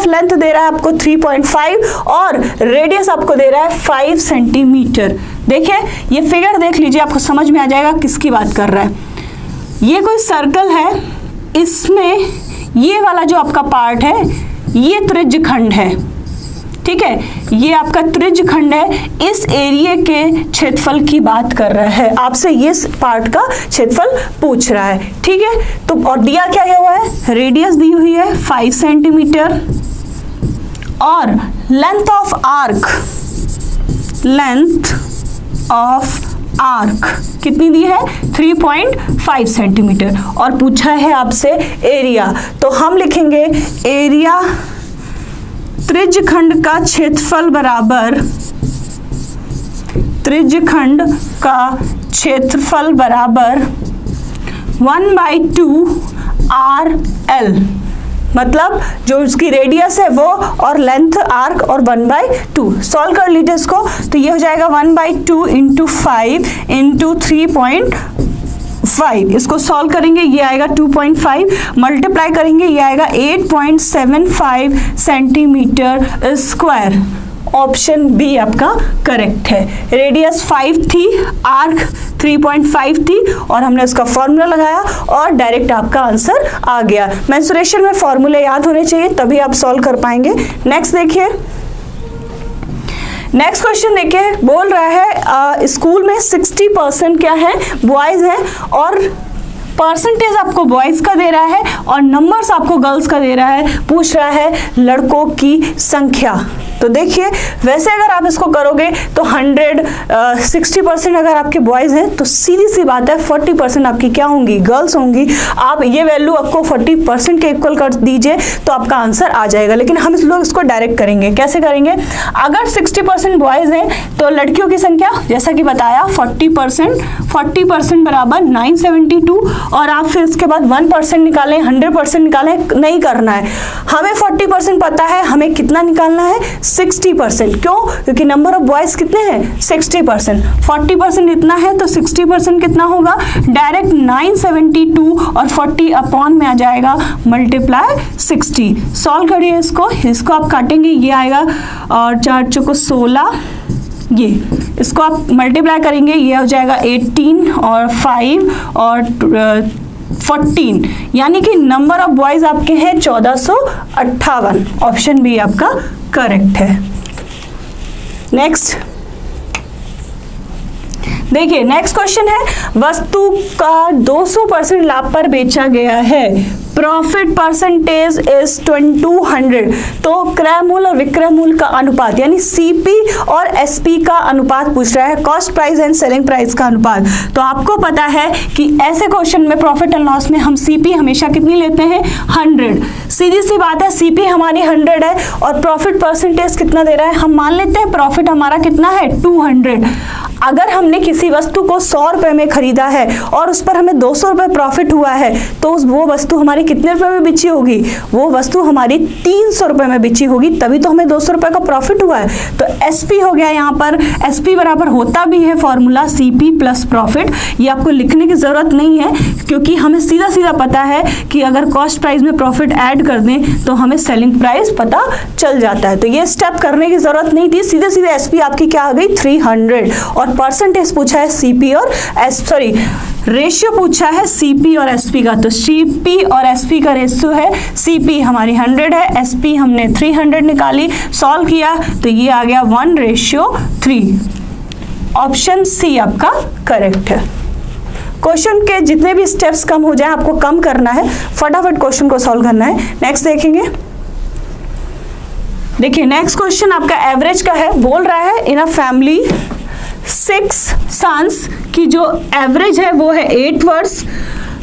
लेंथ दे रहा है आपको 3.5 और रेडियस आपको दे रहा है 5 सेंटीमीटर। देखिए ये फिगर देख लीजिए, आपको समझ में आ जाएगा किसकी बात कर रहा है। ये कोई सर्कल है, इसमें ये वाला जो आपका पार्ट है ये त्रिज्य खंड है, ठीक है, ये आपका त्रिज्य खंड है। इस एरिया के क्षेत्रफल की बात कर रहा है, आपसे ये पार्ट का क्षेत्रफल पूछ रहा है, ठीक है। तो और दिया क्या हुआ है, रेडियस दी हुई है 5 सेंटीमीटर और लेंथ ऑफ आर्क कितनी दी है, 3.5 सेंटीमीटर और पूछा है आपसे एरिया। तो हम लिखेंगे एरिया त्रिज्य खंड का क्षेत्रफल बराबर 1/2 RL, मतलब जो उसकी रेडियस है वो और लेंथ आर्क और 1/2। सॉल्व कर लीजिए इसको, तो ये हो जाएगा 1/2 × 5 × 3.5। इसको सॉल्व करेंगे, ये आएगा 2.5, मल्टीप्लाई करेंगे ये आएगा 8.75 सेंटीमीटर स्क्वायर। ऑप्शन बी आपका करेक्ट है। रेडियस 5 थी, आर्क 3.5 थी और हमने उसका फॉर्मूला लगाया और डायरेक्ट आपका आंसर आ गया। मेंसुरेशन में फॉर्मूले याद होने चाहिए तभी आप सॉल्व कर पाएंगे। नेक्स्ट देखिए, नेक्स्ट क्वेश्चन देखिए, बोल रहा है स्कूल में 60% क्या है, बॉयज है और परसेंटेज आपको बॉयज का दे रहा है और नंबर्स आपको गर्ल्स का दे रहा है। पूछ रहा है लड़कों की संख्या। तो देखिए वैसे अगर आप इसको करोगे तो 60% अगर आपके बॉयज हैं तो सीधी सी बात है 40% आपकी क्या होंगी, गर्ल्स होंगी। आप ये वैल्यू आपको 40% के इक्वल कर दीजिए तो आपका आंसर आ जाएगा। लेकिन हम इस लोग इसको डायरेक्ट करेंगे, कैसे करेंगे, अगर 60% बॉयज हैं तो लड़कियों की संख्या जैसा कि बताया 40% बराबर 972 और आप फिर उसके बाद 1% निकालें, 100% निकालें, नहीं करना है। हमें 40% पता है, हमें कितना निकालना है, 60%। क्यों, क्योंकि नंबर ऑफ बॉयज कितने हैं, 60%। 40% इतना है तो 60% कितना होगा, डायरेक्ट 972 और 40 अपॉन में आ जाएगा मल्टीप्लाई 60। सॉल्व करिए इसको आप काटेंगे, ये आएगा और 4 चौको 16, ये इसको आप मल्टीप्लाई करेंगे, ये हो जाएगा 18 और 5 और 14, यानी कि नंबर ऑफ बॉयज आपके हैं 1458। ऑप्शन बी आपका करेक्ट है। नेक्स्ट देखिए, नेक्स्ट क्वेश्चन है, वस्तु का 200% लाभ पर बेचा गया है, प्रॉफिट परसेंटेज इज 200। तो क्रय मूल्य और विक्रय मूल्य का अनुपात यानी सीपी और एसपी का अनुपात पूछ रहा है, cost price and selling price का अनुपात। तो आपको पता है कि ऐसे क्वेश्चन में प्रॉफिट एंड लॉस में हम सीपी हमेशा कितनी लेते हैं, 100। सीधी सी बात है, सीपी हमारी 100 है और प्रॉफिट परसेंटेज कितना दे रहा है, हम मान लेते हैं प्रॉफिट हमारा कितना है, 200। अगर हमने किसी वस्तु को 100 रुपए में खरीदा है और उस पर हमें 200 रुपए प्रॉफिट हुआ है तो वो वस्तु हमारी कितने रुपए में बिची होगी, वो वस्तु हमारी 300 रुपए में बिची होगी, तभी तो हमें 200 रुपए का प्रॉफिट हुआ है। तो एसपी हो गया, यहाँ पर एसपी बराबर होता भी है फॉर्मूला सीपी प्लस प्रॉफिट। ये आपको लिखने की जरूरत नहीं है क्योंकि हमें सीधा सीधा पता है कि अगर कॉस्ट प्राइस में प्रॉफिट ऐड कर दें तो हमें सेलिंग प्राइस पता चल जाता है। तो ये स्टेप करने की जरूरत नहीं थी, सीधे सीधे एसपी आपकी क्या आ गई, 300 और परसेंटेज पूछा है सीपी और रेशियो पूछा है सीपी और एसपी का। तो सीपी और एसपी का रेशियो है, सीपी हमारी 100 है, एसपी हमने 300 निकाली, सॉल्व किया तो ये आ गया 1:3। ऑप्शन सी आपका करेक्ट है। क्वेश्चन के जितने भी स्टेप्स कम हो जाए आपको कम करना है, फटाफट क्वेश्चन को सॉल्व करना है। नेक्स्ट देखेंगे, देखिए नेक्स्ट क्वेश्चन आपका एवरेज का है। बोल रहा है इन अ फैमिली 6 सन्स की जो एवरेज है वो है 8 वर्ष।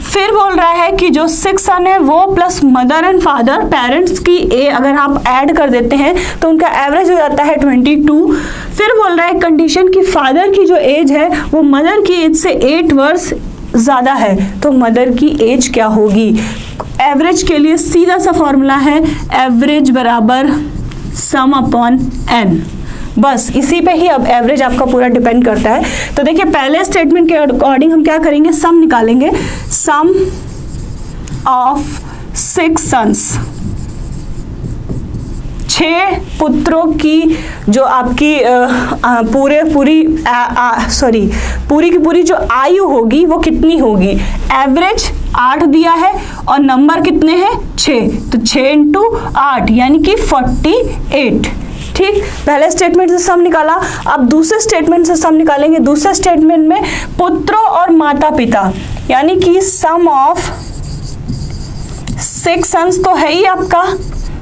फिर बोल रहा है कि जो 6 सन है वो plus mother and father parents की अगर आप ऐड कर देते हैं तो उनका एवरेज हो जाता है 22। फिर बोल रहा है कंडीशन की फादर की जो एज है वो मदर की एज से 8 वर्ष ज़्यादा है तो मदर की एज क्या होगी। एवरेज के लिए सीधा सा फॉर्मूला है एवरेज बराबर सम अपॉन एन, बस इसी पे ही अब एवरेज आपका पूरा डिपेंड करता है। तो देखिए पहले स्टेटमेंट के अकॉर्डिंग हम क्या करेंगे, सम निकालेंगे, सम ऑफ 6 सन्स, 6 पुत्रों की जो आपकी पूरी की पूरी जो आयु होगी वो कितनी होगी। एवरेज 8 दिया है और नंबर कितने हैं 6, तो 6 इंटू 8 यानी कि 48। ठीक, पहले स्टेटमेंट से सम निकाला, अब दूसरे स्टेटमेंट से सम निकालेंगे। दूसरे स्टेटमेंट में पुत्रों और माता पिता यानी कि सम ऑफ 6 सन्स तो है ही आपका,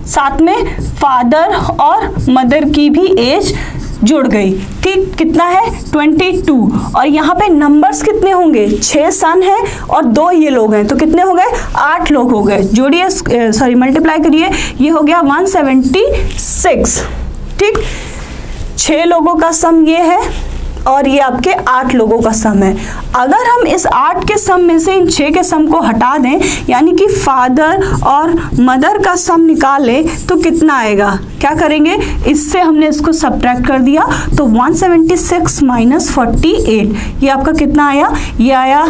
साथ में फादर और मदर की भी एज जुड़ गई। ठीक, कितना है 22, और यहाँ पे नंबर्स कितने होंगे, 6 सन है और 2 ये लोग हैं, तो कितने हो गए 8 लोग हो गए। जोड़िए, सॉरी मल्टीप्लाई करिए, ये हो गया 176। ठीक, 6 लोगों का सम ये है और ये आपके 8 लोगों का सम है। अगर हम इस 8 के सम में से इन 6 के सम को हटा दें यानी कि फादर और मदर का सम निकालें तो कितना आएगा, क्या करेंगे, इससे हमने इसको सब्ट्रैक्ट कर दिया तो 176 माइनस 48, ये आपका कितना आया, ये आया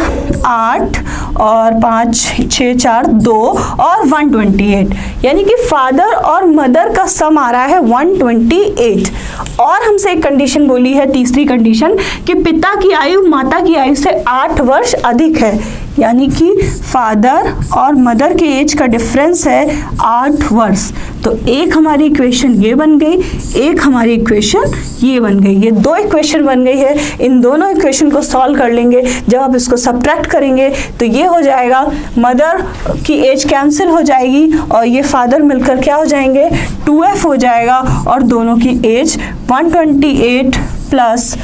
8 और 5 6 4 2 और 128, यानी कि फादर और मदर का सम आ रहा है 128। और हमसे एक कंडीशन बोली है, तीसरी कंडीशन, कि पिता की आयु माता की आयु से 8 वर्ष अधिक है, यानी कि फादर और मदर के एज का डिफरेंस है 8 वर्ष। तो एक हमारी इक्वेशन ये बन गई, एक हमारी इक्वेशन ये बन गई, ये 2 इक्वेशन बन गई है। इन दोनों इक्वेशन को सॉल्व कर लेंगे, जब आप इसको सब्ट्रैक्ट करेंगे तो ये हो जाएगा, मदर की एज कैंसिल हो जाएगी और ये फादर मिलकर क्या हो जाएंगे 2f हो जाएगा, और दोनों की एज 128 प्लस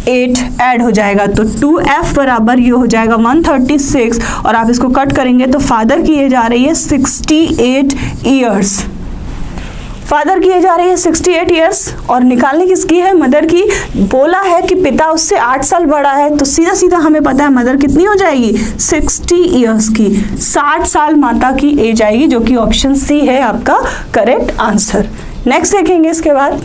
8 ऐड हो जाएगा, तो 2f बराबर ये हो जाएगा 136, और आप इसको कट करेंगे तो फादर की एज आ रही है 68 ईयर्स, फादर की एज आ रही है 68 ईयर्स, और निकालने किसकी है, मदर की। बोला है कि पिता उससे 8 साल बड़ा है, तो सीधा सीधा हमें पता है मदर कितनी हो जाएगी 60 ईयर्स की, 60 साल माता की एज आएगी, जो कि ऑप्शन सी है आपका करेक्ट आंसर। नेक्स्ट देखेंगे इसके बाद,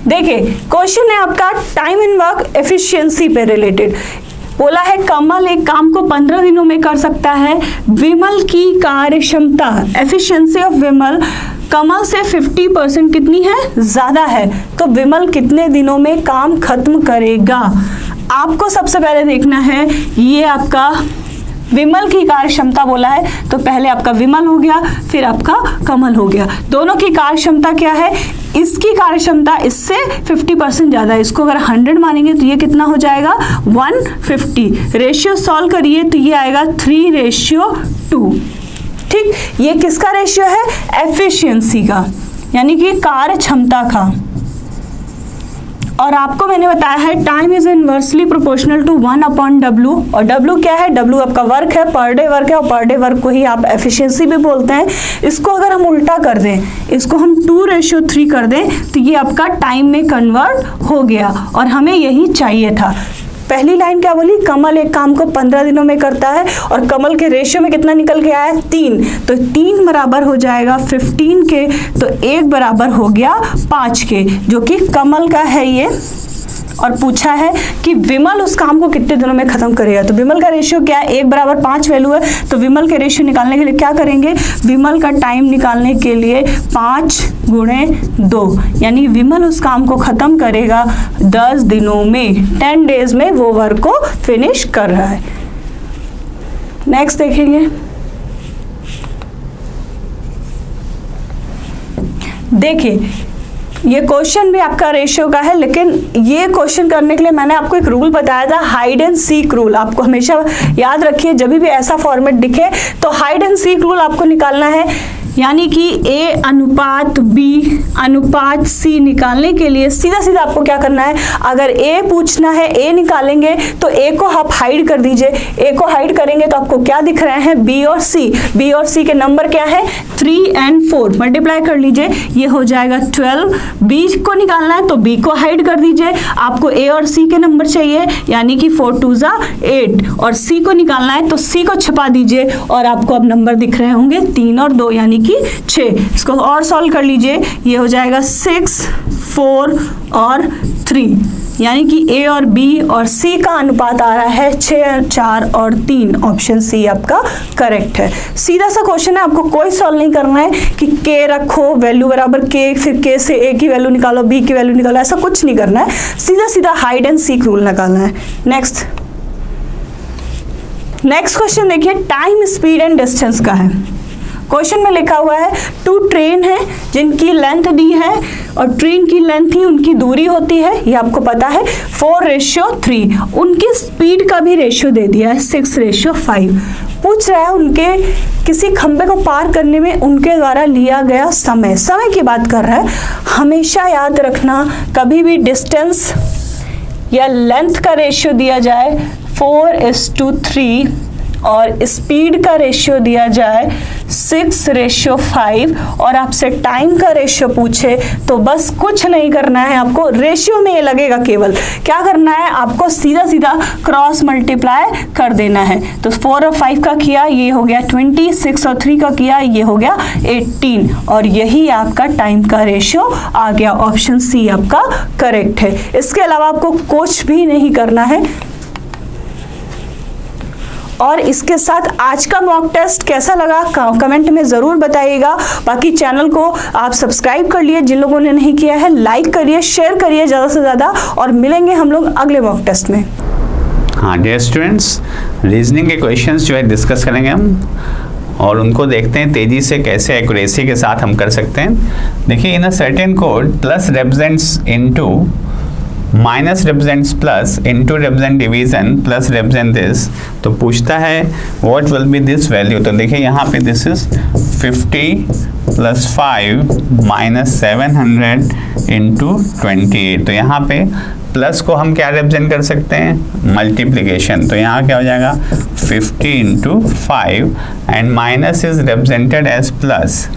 देखिए क्वेश्चन है आपका टाइम एंड वर्क एफिशिएंसी पे रिलेटेड। बोला है कमल एक काम को 15 दिनों में कर सकता है, विमल की कार्य क्षमता एफिशिएंसी ऑफ विमल कमल से 50% कितनी है, ज्यादा है, तो विमल कितने दिनों में काम खत्म करेगा। आपको सबसे पहले देखना है, ये आपका विमल की कार्य क्षमता बोला है, तो पहले आपका विमल हो गया, फिर आपका कमल हो गया। दोनों की कार्य क्षमता क्या है, इसकी कार्य क्षमता इससे 50% ज्यादा है, इसको अगर 100 मानेंगे तो ये कितना हो जाएगा 150। रेशियो सॉल्व करिए तो ये आएगा 3:2। ठीक, ये किसका रेशियो है, एफिशिएंसी का, यानी कि कार्य क्षमता का। और आपको मैंने बताया है time is inversely proportional to 1/W, और W क्या है, W आपका वर्क है, पर डे वर्क है, और पर डे वर्क को ही आप एफिशिएंसी भी बोलते हैं। इसको अगर हम उल्टा कर दें, इसको हम 2:3 कर दें तो ये आपका टाइम में कन्वर्ट हो गया, और हमें यही चाहिए था। पहली लाइन क्या बोली, कमल एक काम को 15 दिनों में करता है, और कमल के रेशियो में कितना निकल के आया 3, तो 3 बराबर हो जाएगा 15 के, तो 1 बराबर हो गया 5 के, जो कि कमल का है ये। और पूछा है कि विमल उस काम को कितने दिनों में खत्म करेगा, तो विमल का रेशियो क्या है, 1 बराबर 5 वैल्यू है, तो विमल के रेशियो निकालने के लिए क्या करेंगे, विमल का टाइम निकालने के लिए 5 × 2, यानी विमल उस काम को खत्म करेगा 10 दिनों में, 10 डेज में वो वर्क को फिनिश कर रहा है। नेक्स्ट देखेंगे, देखिए ये क्वेश्चन भी आपका रेशियो का है, लेकिन ये क्वेश्चन करने के लिए मैंने आपको एक रूल बताया था, हाइड एंड सीक रूल। आपको हमेशा याद रखिए, जब भी ऐसा फॉर्मेट दिखे तो हाइड एंड सीक रूल आपको निकालना है। यानी कि A अनुपात B अनुपात C निकालने के लिए सीधा सीधा आपको क्या करना है, अगर A पूछना है, A निकालेंगे तो A को आप हाइड कर दीजिए। A को हाइड करेंगे तो आपको क्या दिख रहे हैं, B और C। B और C के नंबर क्या है, 3 और 4, मल्टीप्लाई कर लीजिए, ये हो जाएगा 12। B को निकालना है तो B को हाइड कर दीजिए, आपको A और C के नंबर चाहिए, यानी कि 4 2 8, और C को निकालना है तो C को छिपा दीजिए और आपको अब नंबर दिख रहे होंगे 3 और 2 यानी कि 6। इसको और सॉल्व कर लीजिए, ये हो जाएगा 6 4 और 3, यानी कि A और B और C का अनुपात आ रहा है 6 4 और 3। ऑप्शन सी आपका करेक्ट है। सीधा सा क्वेश्चन है, आपको कोई सॉल्व नहीं करना है कि K रखो वैल्यू बराबर K, फिर K से A की वैल्यू निकालो, B की वैल्यू निकालो, ऐसा कुछ नहीं करना है। सीधा सीधा हाइड एंड सीक रूल निकालना है। नेक्स्ट क्वेश्चन देखिए, टाइम स्पीड एंड डिस्टेंस का है। क्वेश्चन में लिखा हुआ है 2 ट्रेन है जिनकी लेंथ दी है और ट्रेन की लेंथ ही उनकी दूरी होती है, ये आपको पता है 4:3। उनकी स्पीड का भी रेशियो दे दिया है 6:5। पूछ रहा है उनके किसी खंबे को पार करने में उनके द्वारा लिया गया समय की बात कर रहा है। हमेशा याद रखना, कभी भी डिस्टेंस या लेंथ का रेशियो दिया जाए 4:3 और स्पीड का रेशियो दिया जाए 6:5 और आपसे टाइम का रेशियो पूछे तो बस कुछ नहीं करना है, आपको रेशियो में ये लगेगा, केवल क्या करना है, आपको सीधा सीधा क्रॉस मल्टीप्लाई कर देना है। तो 4 और 5 का किया, ये हो गया 20, 6 और 3 का किया, ये हो गया 18, और यही आपका टाइम का रेशियो आ गया। ऑप्शन सी आपका करेक्ट है। इसके अलावा आपको कुछ भी नहीं करना है। और इसके साथ आज का मॉक टेस्ट कैसा लगा कमेंट में ज़रूर बताइएगा। बाकी चैनल को आप सब्सक्राइब कर लिए, जिन लोगों ने नहीं किया है लाइक करिए, शेयर करिए ज़्यादा से ज़्यादा, और मिलेंगे हम लोग अगले मॉक टेस्ट में। हाँ डियर स्टूडेंट्स, रीजनिंग के क्वेश्चंस जो है डिस्कस करेंगे हम, और उनको देखते हैं तेज़ी से कैसे एक्यूरेसी के साथ हम कर सकते हैं। देखिए, in a certain code plus represents into, minus represents plus, into represent division, plus represent this, तो पूछता है what will be this value. तो देखिए यहाँ पे दिस इज 50 + 5 - 700 × 28। तो यहाँ पे प्लस को हम क्या रिप्रेजेंट कर सकते हैं, मल्टीप्लिकेशन। तो यहाँ क्या हो जाएगा 50 × 5 and minus is represented as plus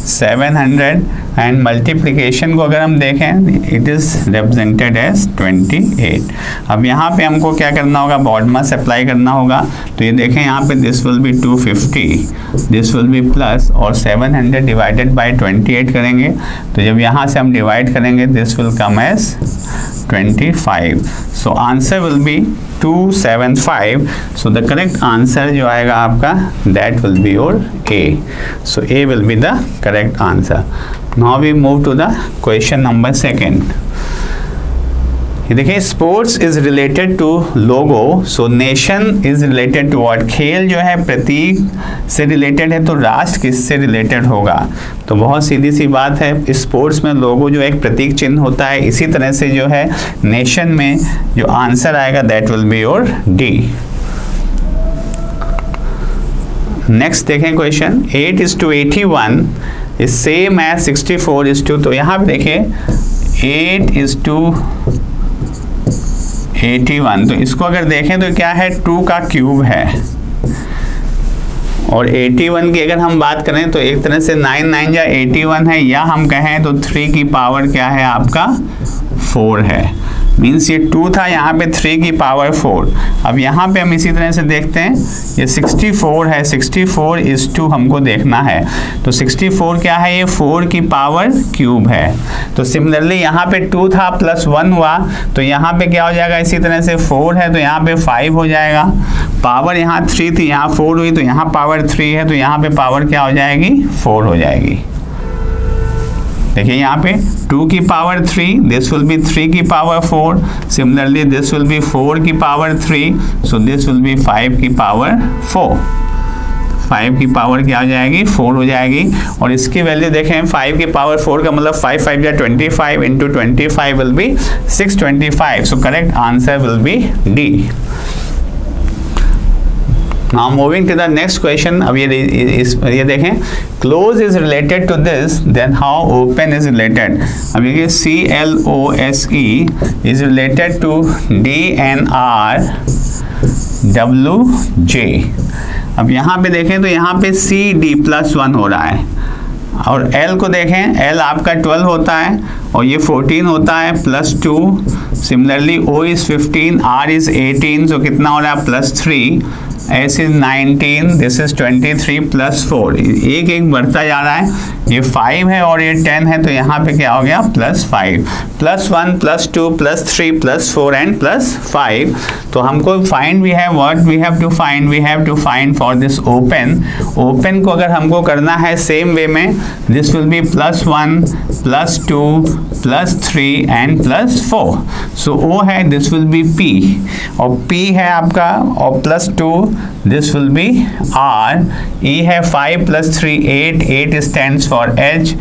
700 and multiplication को अगर हम देखें इट इज रिप्रेजेंटेड एज 28। अब यहाँ पे हमको क्या करना होगा, बॉडमास अप्लाई करना होगा। तो ये देखें यहाँ पे this will B 250, this will B plus, और 700 डिवाइडेड बाय 28 करेंगे। तो जब यहाँ से हम डिवाइड करेंगे this will come as 25। So answer will be 275। So the correct answer जो आएगा आपका that will be your A. So A will be the correct answer. Now we move to the question number 2. ये देखिए, sports is related to logo, so nation is related to what. खेल जो है प्रतीक से related है, तो राष्ट्र किससे रिलेटेड होगा। तो बहुत सीधी सी बात है, स्पोर्ट्स में लोगो जो एक प्रतीक चिन्ह होता है, इसी तरह से जो है नेशन में जो आंसर आएगा that will be your D. Next देखें क्वेश्चन, 8:81 इज सेम एज 64:2। तो यहाँ पे देखिए 8:81, तो इसको अगर देखें तो क्या है, 2 का क्यूब है, और 81 की अगर हम बात करें तो एक तरह से 9 9 या 81 है, या हम कहें तो 3 की पावर क्या है आपका 4 है। मीन्स ये 2 था, यहाँ पे 3 की पावर 4। अब यहाँ पे हम इसी तरह से देखते हैं, ये 64 है, 64:2 हमको देखना है। तो 64 क्या है, ये 4 की पावर क्यूब है। तो सिमिलरली यहाँ पे 2 था प्लस 1 हुआ, तो यहाँ पे क्या हो जाएगा, इसी तरह से 4 है तो यहाँ पे 5 हो जाएगा। पावर यहाँ 3 थी, यहाँ 4 हुई, तो यहाँ पावर 3 है, तो यहाँ पे पावर क्या हो जाएगी, 4 हो जाएगी। देखिए यहाँ पे 2 की पावर 3, दिस विल बी 3 की power 4, similarly this will B 4 की power 3, so this will be 5 की पावर 4। 5 की पावर क्या हो जाएगी, 4 हो जाएगी। और इसकी वैल्यू देखें, 5 की पावर 4 का मतलब 5 5 या 25 into 25 will be 625। So correct answer will B D. Now moving to the next question. अब ये देखें, close is related to this, then how open is related? अब ये CLOSE is related to DNR WJ. अब यहाँ पे देखें तो यहाँ पे CD+1 हो रहा है, और L को देखें, L आपका 12 होता है और ये 14 होता है +2. Similarly O is 15, R is 18, so कितना हो रहा है +3. S is 19, this is 23 +4. एक एक बढ़ता जा रहा है, ये 5 है और ये 10 है, तो यहाँ पे क्या हो गया +5, +1 +2 +3 +4 एंड +5. तो हमको फाइंड भी है, what we have to find, we have to find for this open. Open को अगर हमको करना है सेम वे में, this will be +1 +2 +3 and +4. So O है, दिस विल बी P, और P है आपका, और +2 this will be R. E है 5 +3 8 stands for H.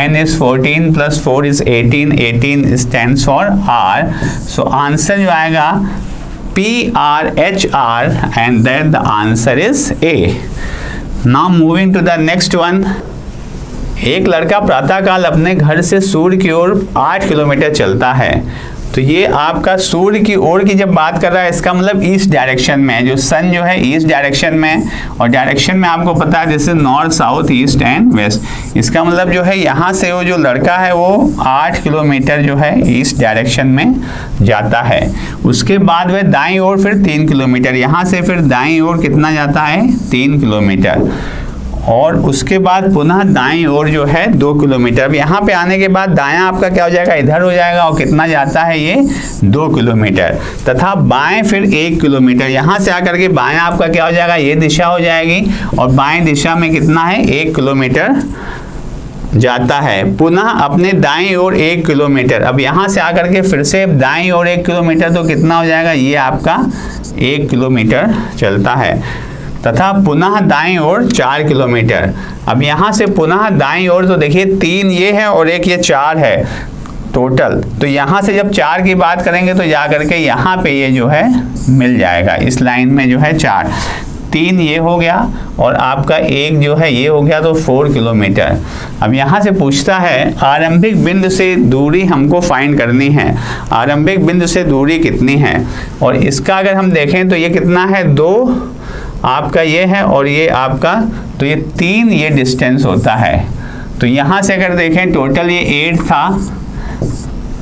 N is 14 +4 is 18 stands for R. So answer जो आएगा PRHR, and then the answer is A. Now moving to the next one. एक लड़का प्रातःकाल अपने घर से सूर्य की ओर 8 किलोमीटर चलता है. तो ये आपका सूर्य की ओर की जब बात कर रहा है, इसका मतलब ईस्ट डायरेक्शन में, जो सन जो है ईस्ट डायरेक्शन में, और डायरेक्शन में आपको पता है जैसे north south east and west. इसका मतलब जो है यहाँ से वो जो लड़का है वो 8 किलोमीटर जो है ईस्ट डायरेक्शन में जाता है. उसके बाद वह दाईं ओर फिर 3 किलोमीटर, यहाँ से फिर दाईं ओर कितना जाता है 3 किलोमीटर, और उसके बाद पुनः दाईं ओर जो है 2 किलोमीटर. अब यहाँ पे आने के बाद दायां आपका क्या हो जाएगा, इधर हो जाएगा, और कितना जाता है ये 2 किलोमीटर, तथा बाएं फिर 1 किलोमीटर. यहाँ से आकर के बायां आपका क्या हो जाएगा, ये दिशा हो जाएगी, और बाएं दिशा में कितना है 1 किलोमीटर जाता है. पुनः अपने दाईं ओर 1 किलोमीटर. अब यहाँ से आकर के फिर से दाईं ओर 1 किलोमीटर, तो कितना हो जाएगा, ये आपका 1 किलोमीटर चलता है, तथा पुनः दाईं ओर 4 किलोमीटर. अब यहाँ से पुनः दाईं ओर तो देखिए 3 ये है और 1 ये 4 है टोटल. तो यहाँ से जब 4 की बात करेंगे तो जा करके यहाँ पे ये जो है मिल जाएगा, इस लाइन में जो है 4, 3 ये हो गया, और आपका 1 जो है ये हो गया, तो 4 किलोमीटर. अब यहाँ से पूछता है आरंभिक बिंदु से दूरी हमको फाइंड करनी है. आरंभिक बिंदु से दूरी कितनी है, और इसका अगर हम देखें तो ये कितना है 2 आपका ये है, और ये आपका, तो ये 3 ये डिस्टेंस होता है. तो यहाँ से अगर देखें टोटल ये 8 था,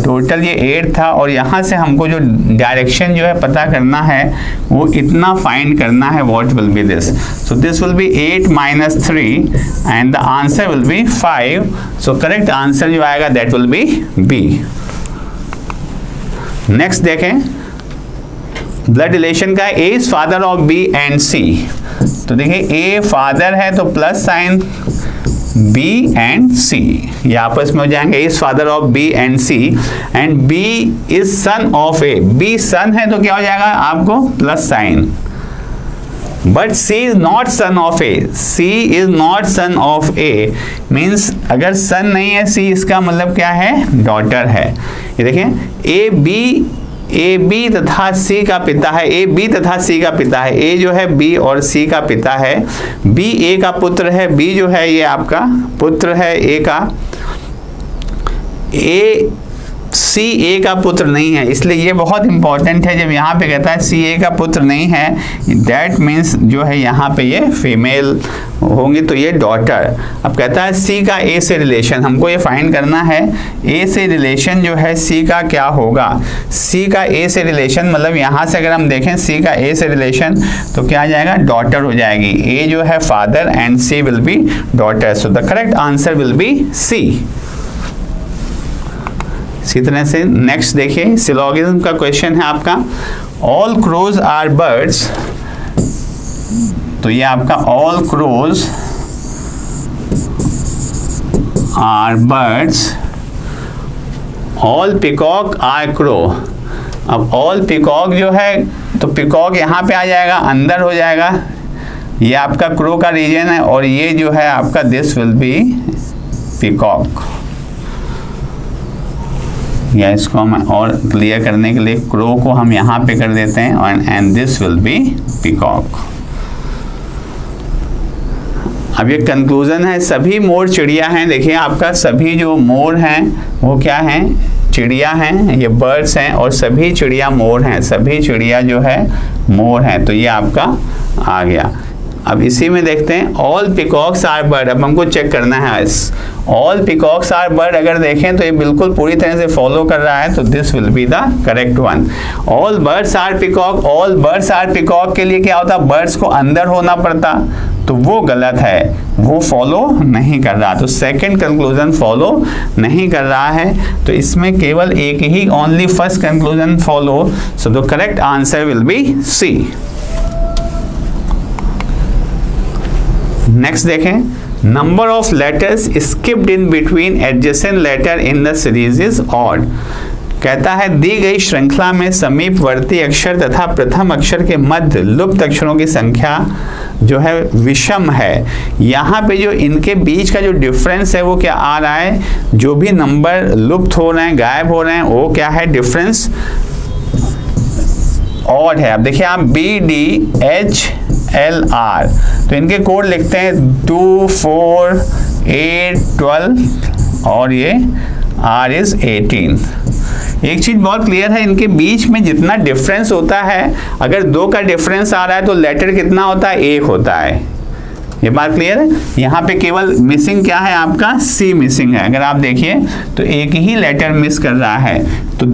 टोटल ये 8 था, और यहाँ से हमको जो डायरेक्शन जो है पता करना है वो इतना फाइंड करना है. What will be this, so this will be 8 - 3 and the answer will be 5. So correct answer जो आएगा that will be B. Next देखें, ब्लड रिलेशन का A is father of B and C. तो देखिए A father है तो plus sign, B and C ये आपस में हो जाएंगे, is father of B and C, and B is son of A. B son है तो क्या हो जाएगा आपको plus sign, but C is not son of A. C is not son of A means अगर सन नहीं है सी, इसका मतलब क्या है डॉटर है. ये देखिए ए बी तथा सी का पिता है, ए बी तथा सी का पिता है. ए जो है बी और सी का पिता है, बी ए का पुत्र है, बी जो है ये आपका पुत्र है ए का. ए सी ए का पुत्र नहीं है, इसलिए ये बहुत इंपॉर्टेंट है. जब यहाँ पे कहता है सी ए का पुत्र नहीं है, दैट मीन्स जो है यहाँ पे ये फीमेल होंगी, तो ये डॉटर. अब कहता है सी का ए से रिलेशन, हमको ये फाइंड करना है ए से रिलेशन जो है सी का क्या होगा. सी का ए से रिलेशन मतलब यहाँ से अगर हम देखें सी का ए से रिलेशन तो क्या आ जाएगा, डॉटर हो जाएगी. ए जो है father and C will be daughter. So the correct answer will be C. इसी तरह से नेक्स्ट देखिए, सिलोगिज्म का क्वेश्चन है आपका, ऑल क्रोज आर बर्ड्स. तो ये आपका all crows are birds, all peacock are crow. अब ऑल पिकॉक जो है तो पिकॉक यहाँ पे आ जाएगा, अंदर हो जाएगा, ये आपका क्रो का रीजन है, और ये जो है आपका दिस विल बी पिकॉक. या इसको हम और क्लियर करने के लिए क्रो को हम यहाँ पे कर देते हैं, and this will B peacock. अब ये कंक्लूजन है, सभी मोर चिड़िया हैं। देखिए आपका सभी जो मोर हैं वो क्या हैं, चिड़िया हैं, ये बर्ड्स हैं, और सभी चिड़िया मोर हैं, सभी चिड़िया जो है मोर हैं। तो ये आपका आ गया। अब इसी में देखते हैं ऑल पिकॉक्स आर बर्ड। अब हमको चेक करना है ऑल पिकॉक्स आर बर्ड, अगर देखें तो ये बिल्कुल पूरी तरह से फॉलो कर रहा है, तो this will be the correct one. All birds are peacock, all birds are peacock के लिए क्या होता, बर्ड्स को अंदर होना पड़ता, तो वो गलत है, वो फॉलो नहीं कर रहा। तो सेकंड कंक्लूजन फॉलो नहीं कर रहा है, तो इसमें केवल एक ही only first conclusion follow. So the correct answer will be C. Next देखें, number of letters skipped in between adjacent letter in the series is odd. कहता है दी गई श्रृंखला में समीपवर्ती अक्षर तथा प्रथम अक्षर के मध्य लुप्त अक्षरों की संख्या जो है विषम है। यहाँ पे जो इनके बीच का जो डिफरेंस है वो क्या आ रहा है, जो भी नंबर लुप्त हो रहे हैं, गायब हो रहे हैं, वो क्या है, डिफरेंस ऑड है। अब देखिए आप BDHLR, तो इनके कोड लिखते हैं 2, 4, 8, 12 और ये R is 18। एक चीज बहुत क्लियर है, इनके बीच में जितना डिफरेंस होता है, अगर 2 का डिफरेंस आ रहा है तो लेटर कितना होता है, 1 होता है। ये बात क्लियर है। यहाँ पे केवल मिसिंग क्या है, आपका C मिसिंग है। अगर आप देखिए तो एक ही लेटर मिस कर रहा है, तो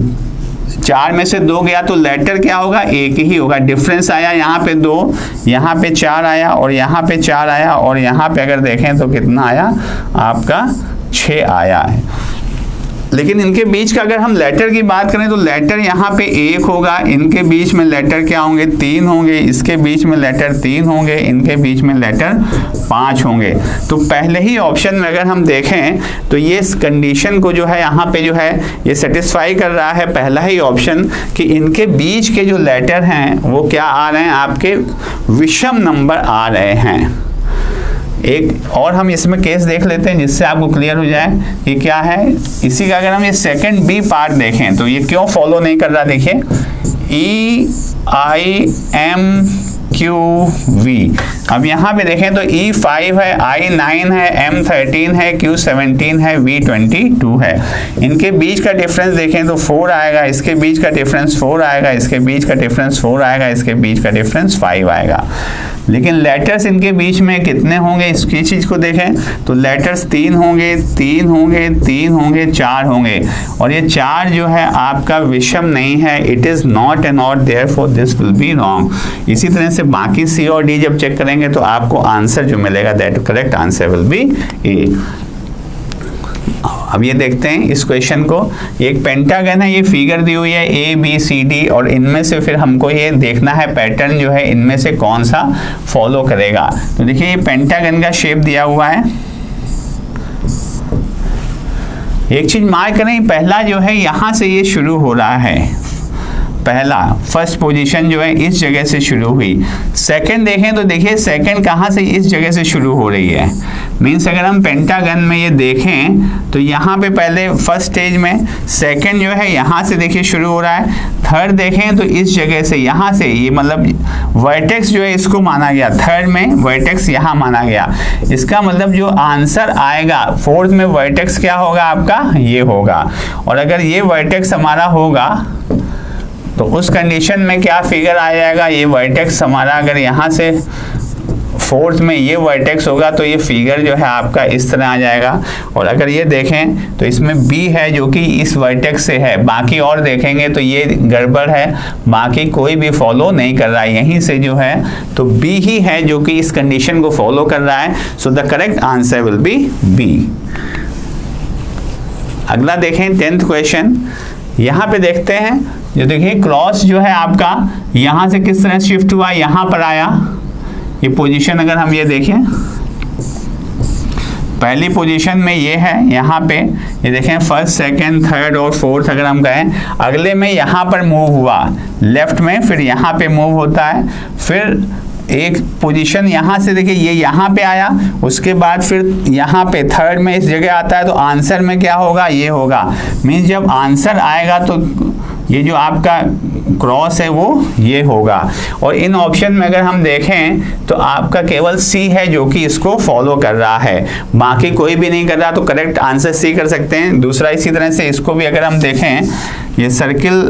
4 में से 2 गया तो लेटर क्या होगा, 1 ही होगा। डिफरेंस आया यहाँ पे 2, यहाँ पे 4 आया, और यहाँ पे 4 आया, और यहाँ पे अगर देखें तो कितना आया, आपका 6 आया है। लेकिन इनके बीच का अगर हम लेटर की बात करें तो लेटर यहाँ पे 1 होगा, इनके बीच में लेटर क्या होंगे, 3 होंगे, इसके बीच में लेटर 3 होंगे, इनके बीच में लेटर 5 होंगे। तो पहले ही ऑप्शन में अगर हम देखें तो ये इस कंडीशन को जो है यहाँ पे जो है ये सेटिस्फाई कर रहा है, पहला ही ऑप्शन, कि इनके बीच के जो लेटर हैं वो क्या आ रहे हैं, आपके विषम नंबर आ रहे हैं। एक और हम इसमें केस देख लेते हैं जिससे आपको क्लियर हो जाए कि क्या है। इसी का अगर हम ये सेकंड बी पार्ट देखें तो ये क्यों फॉलो नहीं कर रहा, देखिए EIMQV। अब यहाँ पे देखें तो E5 है, I9 है, M13 है, Q17 है, V22 है। इनके बीच का डिफरेंस देखें तो 4 आएगा, इसके बीच का डिफरेंस 4 आएगा, इसके बीच का डिफरेंस 4 आएगा, इसके बीच का डिफरेंस 5 आएगा। लेकिन लेटर्स इनके बीच में कितने होंगे, इसकी चीज को देखें तो लेटर्स 3 होंगे, 3 होंगे, 3 होंगे, 4 होंगे, और ये 4 जो है आपका विषम नहीं है, it is not an odd, therefore this will be wrong. इसी तरह से बाकी सी और डी जब चेक करेंगे तो आपको आंसर जो मिलेगा that correct answer will be A. अब ये देखते हैं इस क्वेश्चन को, एक पेंटागन है, ये फिगर दी हुई है ABCD, और इनमें से फिर हमको ये देखना है पैटर्न जो है इनमें से कौन सा फॉलो करेगा। तो देखिए ये पेंटागन का शेप दिया हुआ है। एक चीज मार्क करें, पहला जो है यहां से ये शुरू हो रहा है, पहला फर्स्ट पोजीशन जो है इस जगह से शुरू हुई। सेकंड देखें तो देखिए सेकंड कहाँ से, इस जगह से शुरू हो रही है। मीन्स अगर हम पेंटागन में ये देखें तो यहाँ पे पहले फर्स्ट स्टेज में, सेकंड जो है यहाँ से देखिए शुरू हो रहा है, थर्ड देखें तो इस जगह से, यहाँ से, ये मतलब वर्टेक्स जो है इसको माना गया, थर्ड में वर्टेक्स यहाँ माना गया। इसका मतलब जो आंसर आएगा फोर्थ में वर्टेक्स क्या होगा आपका, ये होगा। और अगर ये वर्टेक्स हमारा होगा तो उस कंडीशन में क्या फिगर आ जाएगा, ये वर्टेक्स हमारा अगर यहाँ से फोर्थ में ये वर्टेक्स होगा तो ये फिगर जो है आपका इस तरह आ जाएगा। और अगर ये देखें तो इसमें B है जो कि इस वर्टेक्स से है, बाकी और देखेंगे तो ये गड़बड़ है, बाकी कोई भी फॉलो नहीं कर रहा है, यहीं से जो है तो B ही है जो कि इस कंडीशन को फॉलो कर रहा है। सो the correct answer will B B। अगला देखें 10th क्वेश्चन, यहाँ पे देखते हैं, जो देखिए क्रॉस जो है आपका यहाँ से किस तरह शिफ्ट हुआ, यहाँ पर आया। ये पोजीशन अगर हम ये देखें, पहली पोजीशन में ये है, यहाँ पे ये देखें फर्स्ट, सेकंड, थर्ड और फोर्थ अगर हम कहें, अगले में यहाँ पर मूव हुआ लेफ्ट में, फिर यहाँ पे मूव होता है, फिर एक पोजीशन यहाँ से देखिए ये यहाँ पे आया, उसके बाद फिर यहाँ पे थर्ड में इस जगह आता है, तो आंसर में क्या होगा, ये होगा। मीन्स जब आंसर आएगा तो ये जो आपका क्रॉस है वो ये होगा। और इन ऑप्शन में अगर हम देखें तो आपका केवल सी है जो कि इसको फॉलो कर रहा है, बाकी कोई भी नहीं कर रहा, तो करेक्ट आंसर सी कर सकते हैं। दूसरा इसी तरह से इसको भी अगर हम देखें, ये सर्किल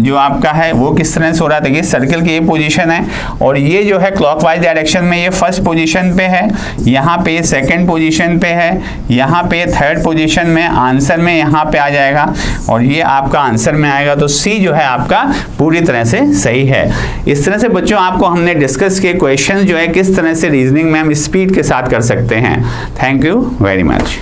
जो आपका है वो किस तरह से हो रहा है, देखिए सर्किल की ये पोजीशन है और ये जो है क्लॉकवाइज डायरेक्शन में ये फर्स्ट पोजीशन पे है, यहाँ पे ये सेकंड पोजीशन पे है, यहाँ पे थर्ड पोजीशन में, आंसर में यहाँ पे आ जाएगा और ये आपका आंसर में आएगा। तो सी जो है आपका पूरी तरह से सही है। इस तरह से बच्चों आपको हमने डिस्कस किए क्वेश्चन जो है किस तरह से रीजनिंग में हम स्पीड के साथ कर सकते हैं। Thank you very much.